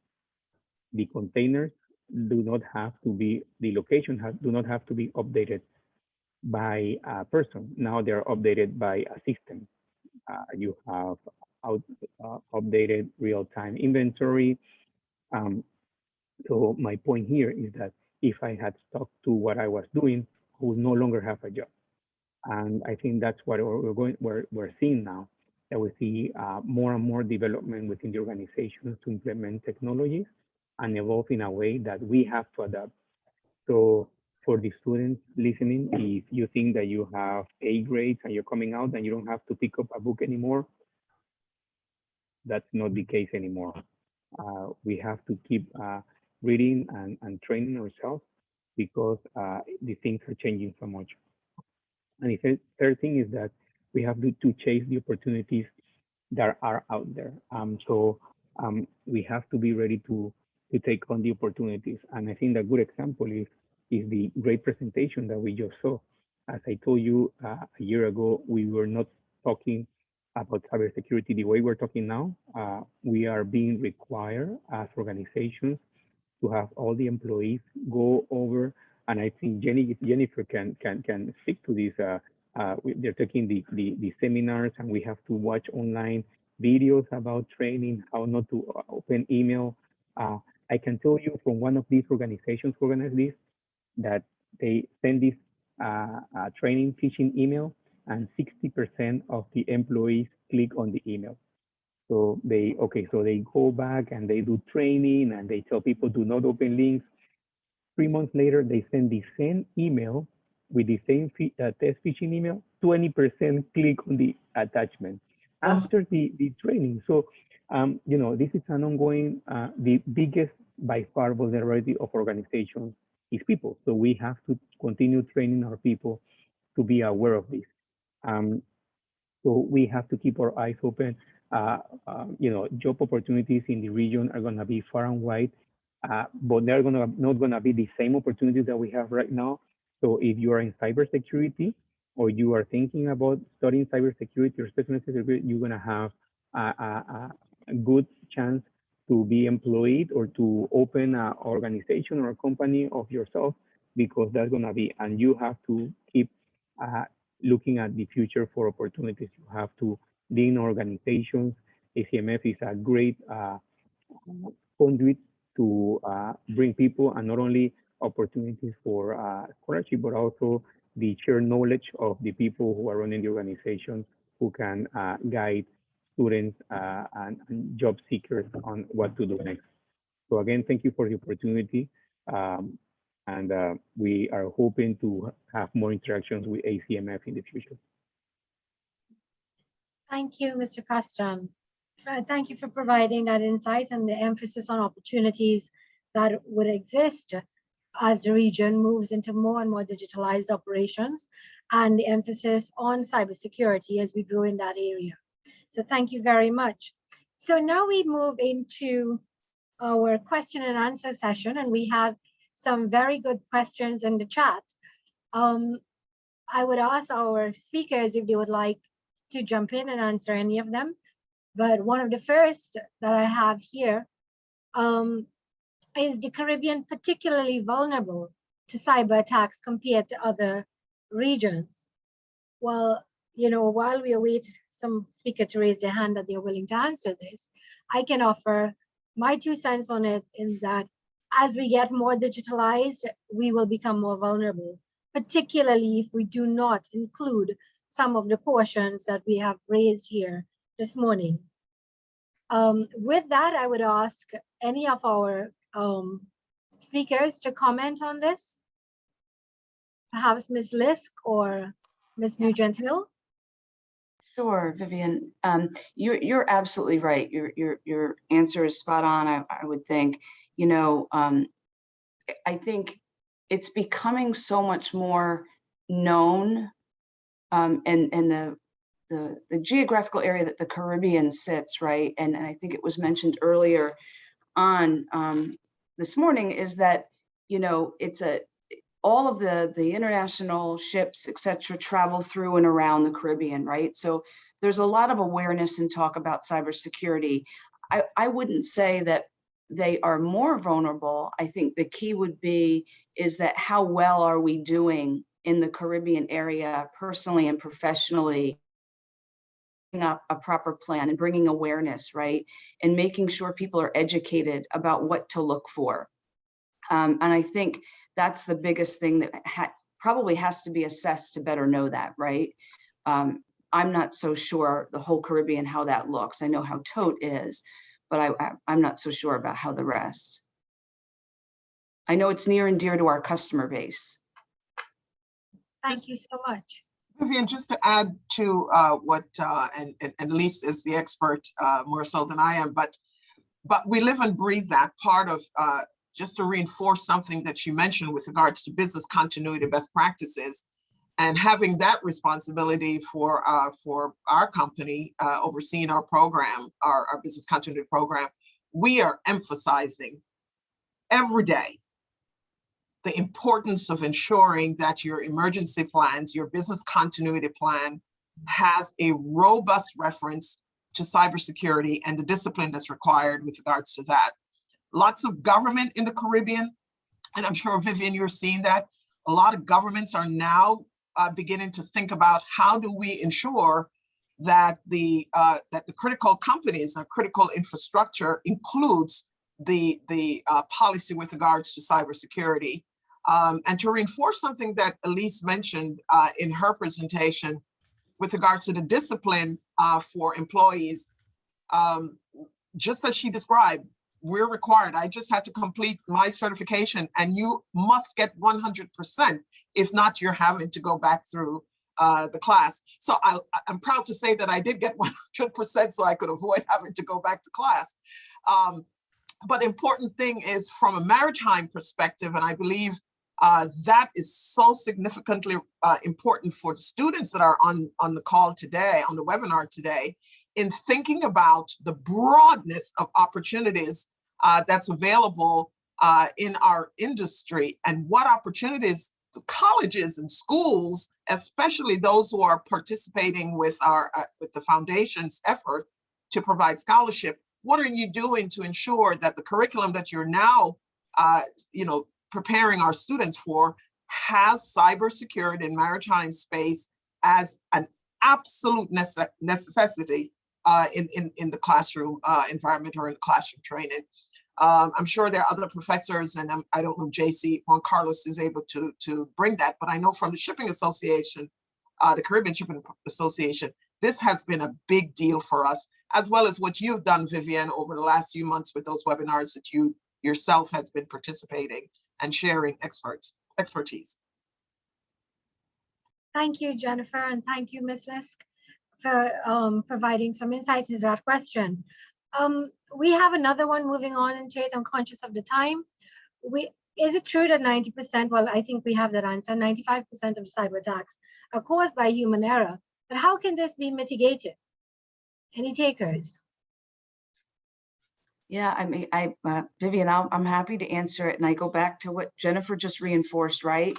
The containers do not have to be, the location do not have to be updated by a person. Now they're updated by a system. You have updated real-time inventory. So my point here is that if I had stuck to what I was doing, I would no longer have a job. And I think that's what we're seeing now, that we see more and more development within the organizations to implement technologies and evolve in a way that we have to adapt. So for the students listening, if you think that you have A grades and you're coming out and you don't have to pick up a book anymore, that's not the case anymore. We have to keep reading and training ourselves because the things are changing so much. And the third thing is that we have to chase the opportunities that are out there. So we have to be ready to take on the opportunities. And I think a good example is the great presentation that we just saw. As I told you a year ago, we were not talking about cybersecurity the way we're talking now. We are being required as organizations to have all the employees go over, and I think Jennifer can speak to this. They're taking the seminars, and we have to watch online videos about training, how not to open email. I can tell you from one of these organizations who organize this, that they send this training phishing email, and 60% of the employees click on the email. So they go back and they do training and they tell people do not open links. 3 months later, they send the same email with the same test phishing email, 20% click on the attachment after the training. So, this is an ongoing, the biggest by far vulnerability of organizations is people. So we have to continue training our people to be aware of this. So we have to keep our eyes open. Job opportunities in the region are going to be far and wide, but they're not going to be the same opportunities that we have right now. So if you are in cybersecurity or you are thinking about studying cybersecurity or specialized security, you're going to have a good chance to be employed or to open an organization or a company of yourself, because that's going to be, and you have to keep looking at the future for opportunities. You have to lean organizations. ACMF is a great conduit to bring people, and not only opportunities for scholarship, but also the shared knowledge of the people who are running the organization, who can guide students and job seekers on what to do next. So again, thank you for the opportunity. And we are hoping to have more interactions with ACMF in the future. Thank you, Mr. Castron. Thank you for providing that insight and the emphasis on opportunities that would exist as the region moves into more and more digitalized operations, and the emphasis on cybersecurity as we grow in that area. So thank you very much. So now we move into our question and answer session, and we have some very good questions in the chat. I would ask our speakers if they would like to jump in and answer any of them. But one of the first that I have here is the Caribbean particularly vulnerable to cyber attacks compared to other regions? Well, you know, while we await some speaker to raise their hand that they're willing to answer this, I can offer my 2 cents on it, in that as we get more digitalized, we will become more vulnerable, particularly if we do not include some of the portions that we have raised here this morning. With that, I would ask any of our speakers to comment on this. Perhaps Ms. Lisk or Ms. Nugent-Hill. Sure, Vivian. You're absolutely right. Your answer is spot on. I would think. You know, I think it's becoming so much more known, and the geographical area that the Caribbean sits, right? And I think it was mentioned earlier on this morning, is that, you know, it's all of the international ships, et cetera, travel through and around the Caribbean, right? So there's a lot of awareness and talk about cybersecurity. I wouldn't say that they are more vulnerable. I think the key would be is that how well are we doing in the Caribbean area, personally and professionally, up a proper plan and bringing awareness, right? And making sure people are educated about what to look for. And I think that's the biggest thing that probably has to be assessed to better know that, right? I'm not so sure the whole Caribbean, how that looks. I know how Tote is, but I'm not so sure about how the rest. I know it's near and dear to our customer base. Thank you so much. Vivian, just to add to what, and Lise is the expert more so than I am, but we live and breathe that part of, just to reinforce something that you mentioned with regards to business continuity best practices, and having that responsibility for our company overseeing our program, our business continuity program, we are emphasizing every day the importance of ensuring that your emergency plans, your business continuity plan, has a robust reference to cybersecurity and the discipline that's required with regards to that. Lots of government in the Caribbean, and I'm sure, Vivian, you're seeing that. A lot of governments are now beginning to think about how do we ensure that the critical companies or critical infrastructure includes the policy with regards to cybersecurity. And to reinforce something that Elise mentioned in her presentation with regards to the discipline for employees, just as she described, we're required. I just had to complete my certification, and you must get 100%. If not, you're having to go back through the class. So I'm proud to say that I did get 100%, so I could avoid having to go back to class. But important thing is from a maritime perspective, and I believe that is so significantly important for the students that are on the call today, on the webinar today, in thinking about the broadness of opportunities that's available in our industry, and what opportunities the colleges and schools, especially those who are participating with the foundation's effort to provide scholarship, what are you doing to ensure that the curriculum that you're now preparing our students for has cybersecurity and maritime space as an absolute necessity in the classroom environment or in classroom training. I'm sure there are other professors, and I don't know if JC Juan Carlos is able to bring that, but I know from the Shipping Association, the Caribbean Shipping Association, this has been a big deal for us, as well as what you've done, Vivian, over the last few months with those webinars that you yourself has been participating and sharing expertise. Thank you, Jennifer, and thank you, Ms. Lisk, for providing some insights into that question. We have another one moving on into it. I'm conscious of the time. Is it true that 90%, well, I think we have that answer, 95% of cyber attacks are caused by human error, but how can this be mitigated? Any takers? Yeah, I mean, Vivian, I'm happy to answer it. And I go back to what Jennifer just reinforced, right?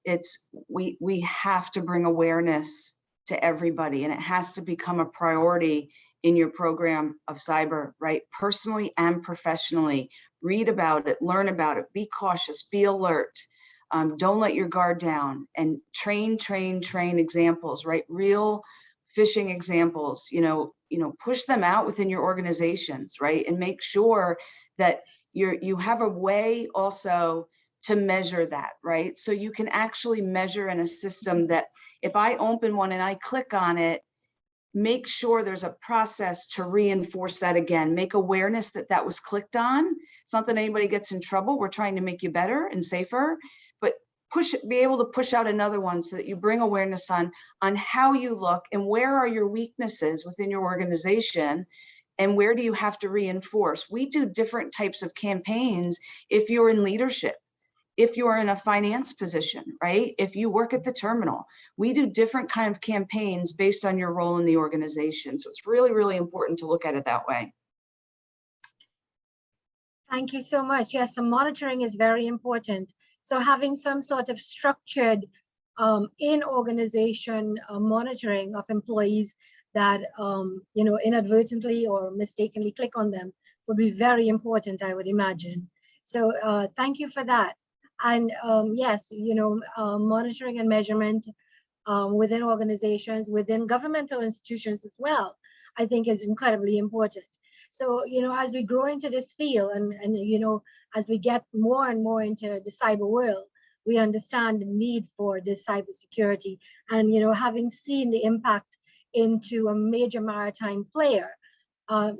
It's, we have to bring awareness to everybody, and it has to become a priority in your program of cyber, right? Personally and professionally. Read about it, learn about it, be cautious, be alert. Don't let your guard down, and train examples, right? Real phishing examples, push them out within your organizations, right? And make sure that you have a way also to measure that, right? So you can actually measure in a system that if I open one and I click on it, make sure there's a process to reinforce that again, make awareness that that was clicked on. It's not that anybody gets in trouble. We're trying to make you better and safer, but be able to push out another one so that you bring awareness on how you look and where are your weaknesses within your organization and where do you have to reinforce. We do different types of campaigns if you're in leadership. If you're in a finance position, right? If you work at the terminal, we do different kind of campaigns based on your role in the organization. So it's really, really important to look at it that way. Thank you so much. Yes, so monitoring is very important. So having some sort of structured in-organization monitoring of employees that inadvertently or mistakenly click on them would be very important, I would imagine. So thank you for that. And yes, monitoring and measurement within organizations, within governmental institutions as well, I think is incredibly important. So, as we grow into this field and as we get more and more into the cyber world, we understand the need for this cybersecurity. And, having seen the impact into a major maritime player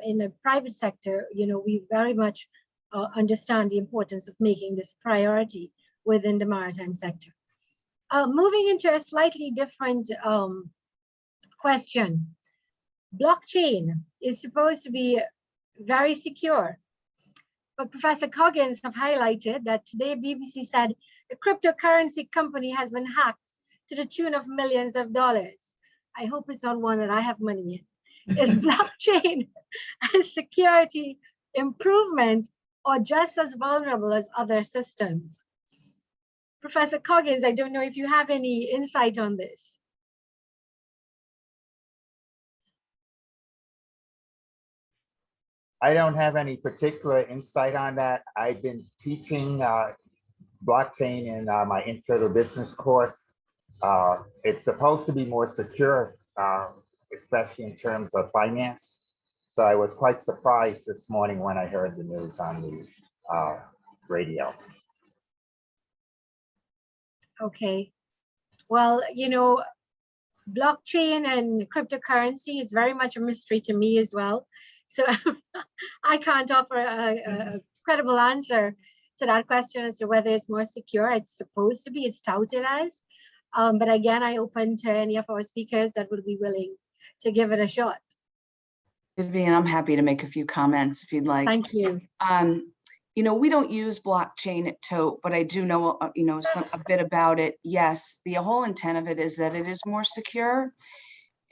in the private sector, we very much understand the importance of making this priority within the maritime sector. Moving into a slightly different question. Blockchain is supposed to be very secure, but Professor Coggins have highlighted that today BBC said a cryptocurrency company has been hacked to the tune of millions of dollars. I hope it's not one that I have money in. Is blockchain a security improvement or just as vulnerable as other systems? Professor Coggins, I don't know if you have any insight on this. I don't have any particular insight on that. I've been teaching blockchain in my intro to business course. It's supposed to be more secure, especially in terms of finance. So I was quite surprised this morning when I heard the news on the radio. Okay. Well, blockchain and cryptocurrency is very much a mystery to me as well. So I can't offer a credible answer to that question as to whether it's more secure. It's supposed to be, it's touted as. But again, I open to any of our speakers that would be willing to give it a shot. Vivian, I'm happy to make a few comments if you'd like. Thank you. We don't use blockchain at Tote, but I do know, a bit about it. Yes, the whole intent of it is that it is more secure.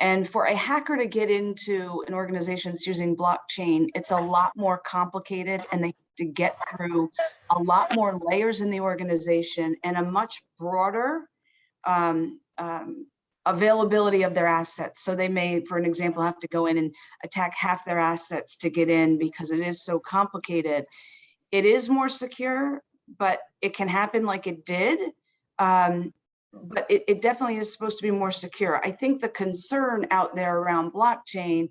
And for a hacker to get into an organization that's using blockchain, it's a lot more complicated, and they have to get through a lot more layers in the organization and a much broader availability of their assets. So they may, for an example, have to go in and attack half their assets to get in because it is so complicated. It is more secure, but it can happen like it did. But it definitely is supposed to be more secure. I think the concern out there around blockchain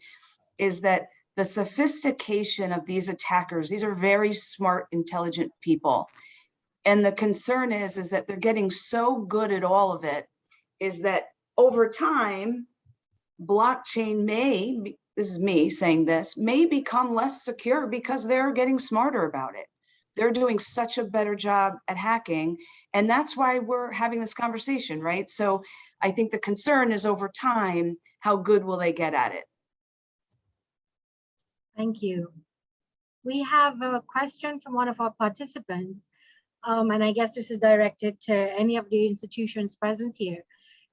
is that the sophistication of these attackers, these are very smart, intelligent people. And the concern is that they're getting so good at all of it, is that over time, blockchain may, this is me saying this, may become less secure because they're getting smarter about it. They're doing such a better job at hacking. And that's why we're having this conversation, right? So I think the concern is over time, how good will they get at it? Thank you. We have a question from one of our participants, and I guess this is directed to any of the institutions present here.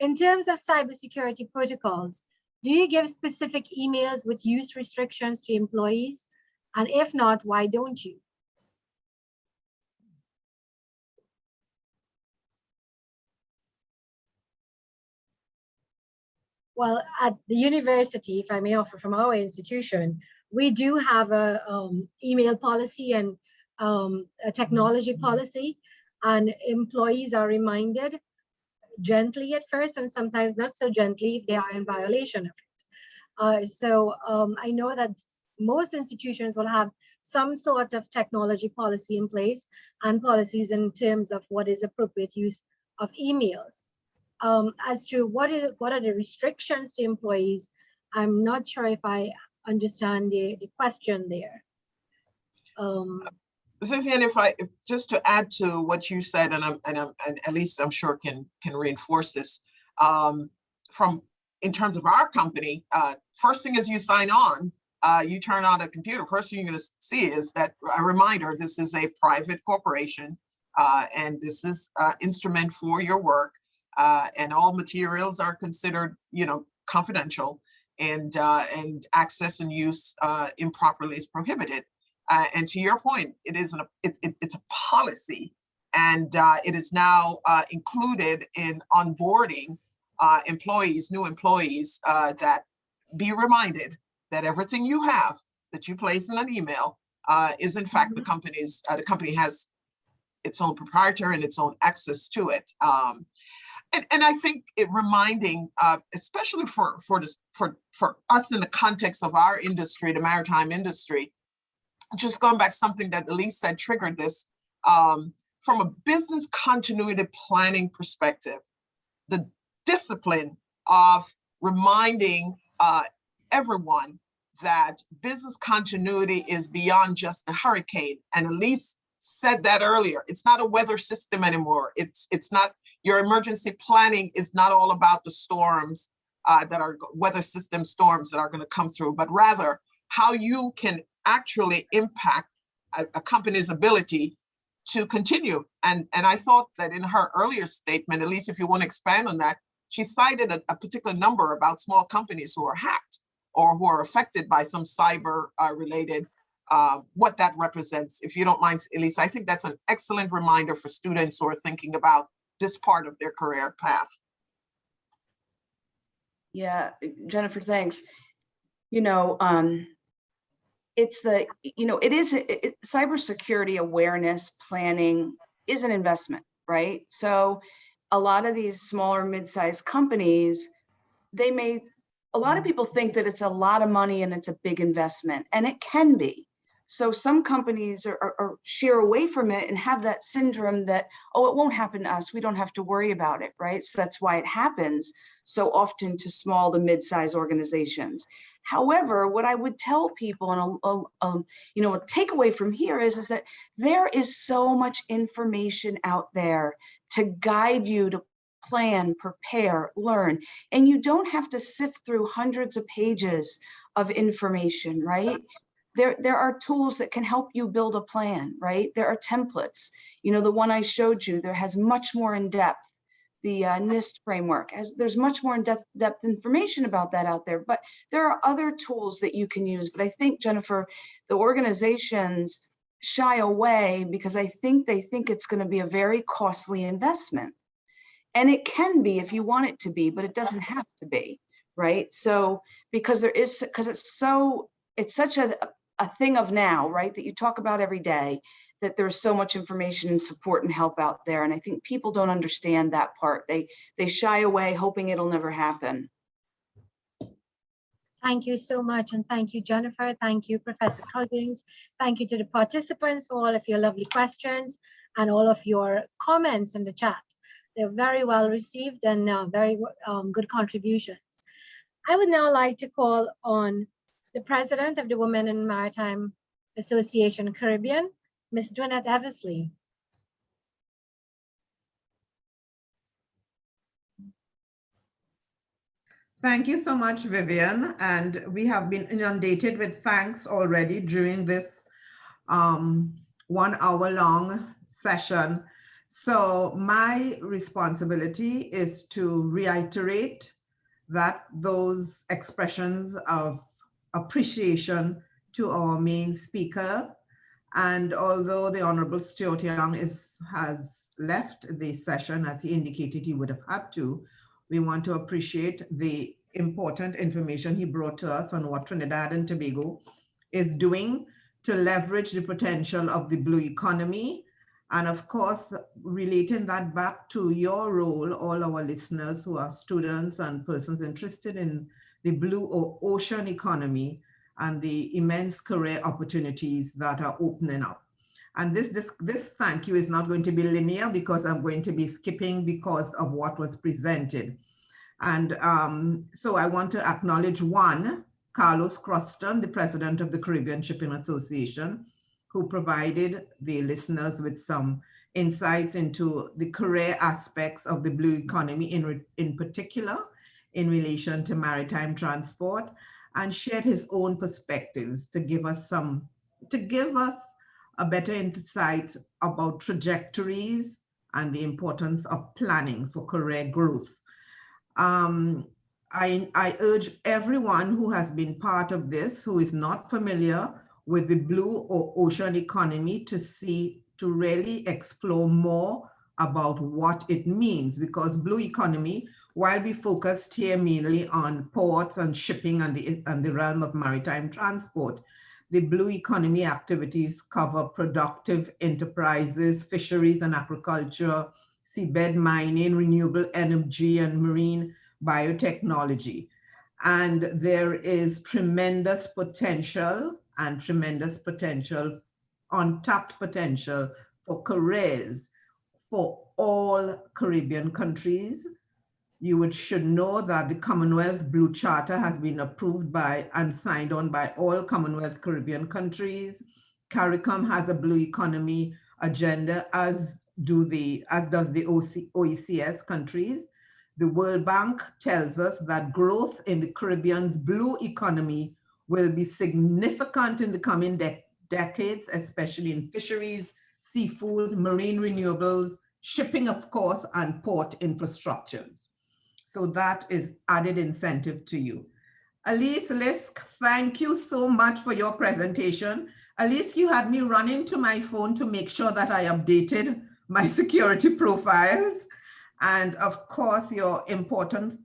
In terms of cybersecurity protocols, do you give specific emails with use restrictions to employees? And if not, why don't you? Well, at the university, if I may offer from our institution, we do have a email policy and a technology policy, and employees are reminded gently at first and sometimes not so gently if they are in violation of it. I know that most institutions will have some sort of technology policy in place and policies in terms of what is appropriate use of emails. As to what are the restrictions to employees, I'm not sure if I understand the question there. Vivian, just to add to what you said, and at least I'm sure can reinforce this, in terms of our company, first thing as you sign on, you turn on a computer, first thing you're going to see is that a reminder, this is a private corporation, and this is instrument for your work, and all materials are considered, confidential, and access and use improperly is prohibited. And to your point, it's a policy, and it is now included in onboarding new employees, that be reminded that everything you have that you place in an email is in fact the company has its own proprietary and its own access to it. And I think it reminding, especially for us in the context of our industry, the maritime industry, just going back to something that Elise said triggered this, from a business continuity planning perspective, the discipline of reminding everyone that business continuity is beyond just the hurricane. And Elise said that earlier. It's not a weather system anymore. It's not, your emergency planning is not all about the storms that are weather system storms that are going to come through, but rather how you can actually impact a company's ability to continue. And I thought that in her earlier statement, at least if you want to expand on that, she cited a particular number about small companies who are hacked or who are affected by some cyber related, what that represents. If you don't mind, Elise, I think that's an excellent reminder for students who are thinking about this part of their career path. Yeah, Jennifer, thanks. Cybersecurity awareness planning is an investment, right? So a lot of these smaller mid-sized companies, a lot of people think that it's a lot of money and it's a big investment, and it can be. So some companies are sheer away from it and have that syndrome that, oh, it won't happen to us, we don't have to worry about it, right? So that's why it happens so often to small to mid-sized organizations. However, what I would tell people, and a takeaway from here is that there is so much information out there to guide you to plan, prepare, learn, and you don't have to sift through hundreds of pages of information, right? There are tools that can help you build a plan, right? There are templates. The one I showed you, there has much more in depth. The NIST framework, there's much more in depth information about that out there, but there are other tools that you can use. But I think, Jennifer, the organizations shy away because I think they think it's going to be a very costly investment. And it can be if you want it to be, but it doesn't have to be, right? So because it's such a thing of now, right, that you talk about every day, that there's so much information and support and help out there. And I think people don't understand that part. They shy away hoping it'll never happen. Thank you so much. And thank you, Jennifer. Thank you, Professor Coggins. Thank you to the participants for all of your lovely questions and all of your comments in the chat. They're very well received and very good contributions. I would now like to call on the President of the Women in Maritime Association Caribbean, Ms. Dwynette Thank you so much, Vivian. And we have been inundated with thanks already during this 1 hour long session. So my responsibility is to reiterate that those expressions of appreciation to our main speaker. And although the Honorable Stuart Young has left the session, as he indicated he would have had to, we want to appreciate the important information he brought to us on what Trinidad and Tobago is doing to leverage the potential of the blue economy. And of course, relating that back to your role, all our listeners who are students and persons interested in the blue or ocean economy and the immense career opportunities that are opening up. And this thank you is not going to be linear because I'm going to be skipping because of what was presented. And so I want to acknowledge one, Carlos Croston, the president of the Caribbean Shipping Association, who provided the listeners with some insights into the career aspects of the blue economy in particular in relation to maritime transport, and shared his own perspectives to give us a better insight about trajectories and the importance of planning for career growth. I urge everyone who has been part of this, who is not familiar with the blue or ocean economy, to really explore more about what it means, because blue economy, while we focused here mainly on ports and shipping and the realm of maritime transport, the blue economy activities cover productive enterprises, fisheries and aquaculture, seabed mining, renewable energy, and marine biotechnology. And there is tremendous potential untapped potential for careers for all Caribbean countries. You should know that the Commonwealth Blue Charter has been approved by and signed on by all Commonwealth Caribbean countries. CARICOM has a blue economy agenda, as does the OECS countries. The World Bank tells us that growth in the Caribbean's blue economy will be significant in the coming decades, especially in fisheries, seafood, marine renewables, shipping, of course, and port infrastructures. So that is added incentive to you. Elise Lisk, thank you so much for your presentation. Elise, you had me running to my phone to make sure that I updated my security profiles. And of course, your important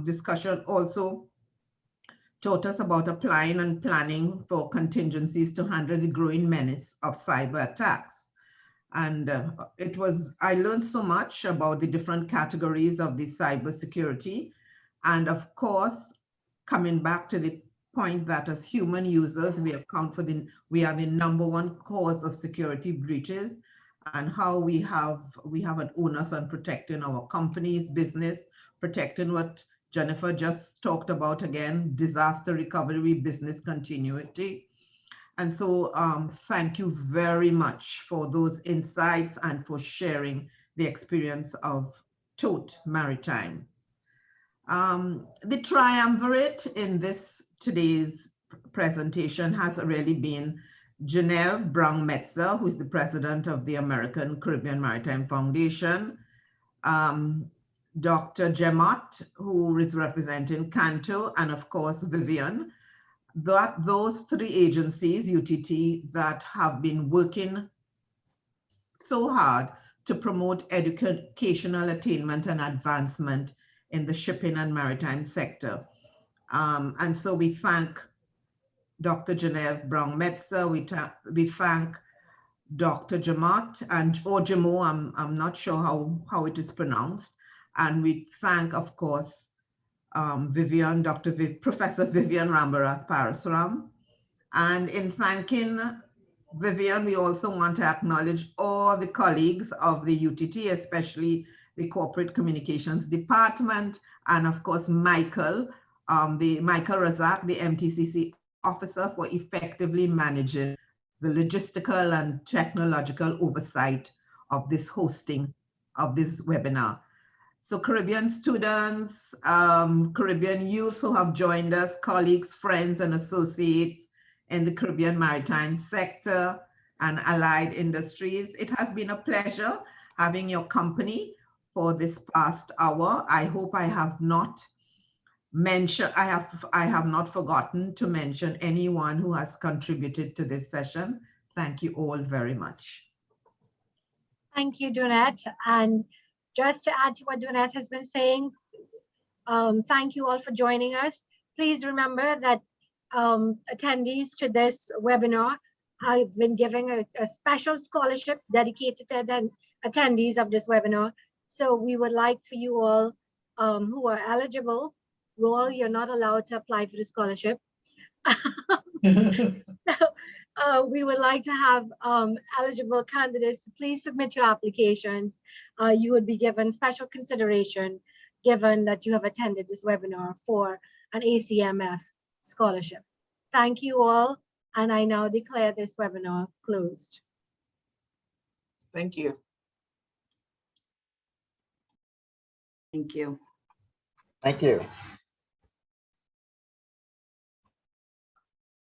discussion also taught us about applying and planning for contingencies to handle the growing menace of cyber attacks. And I learned so much about the different categories of the cybersecurity. And of course, coming back to the point that as human users, we are the #1 cause of security breaches, and how we have an onus on protecting our company's business, protecting what Jennifer just talked about again, disaster recovery, business continuity. And so thank you very much for those insights and for sharing the experience of Tote Maritime. The triumvirate in today's presentation has really been Genevieve Brown-Metzer, who is the president of the American Caribbean Maritime Foundation, Dr. Gemot, who is representing Canto, and of course, Vivian. Those three agencies, UTT, that have been working so hard to promote educational attainment and advancement in the shipping and maritime sector. And so we thank Dr. Genevieve Brown-Metzer, we thank Dr. Gemot, or Jamo, I'm not sure how it is pronounced. And we thank, of course, Vivian, Professor Vivian Rambarath Parasaram. And in thanking Vivian, we also want to acknowledge all the colleagues of the UTT, especially the Corporate Communications Department, and of course, Michael Razak, the MTCC officer, for effectively managing the logistical and technological oversight of this hosting of this webinar. So Caribbean students, Caribbean youth who have joined us, colleagues, friends, and associates in the Caribbean Maritime Sector and allied industries. It has been a pleasure having your company for this past hour. I hope I have not I have not forgotten to mention anyone who has contributed to this session. Thank you all very much. Thank you, Donette. And just to add to what Donette has been saying, thank you all for joining us. Please remember that attendees to this webinar, I've been giving a special scholarship dedicated to attendees of this webinar. So we would like for you all who are eligible. Roll, you're not allowed to apply for the scholarship. We would like to have eligible candidates to please submit your applications. You would be given special consideration given that you have attended this webinar for an ACMF scholarship. Thank you all, and I now declare this webinar closed. Thank you. Thank you. Thank you.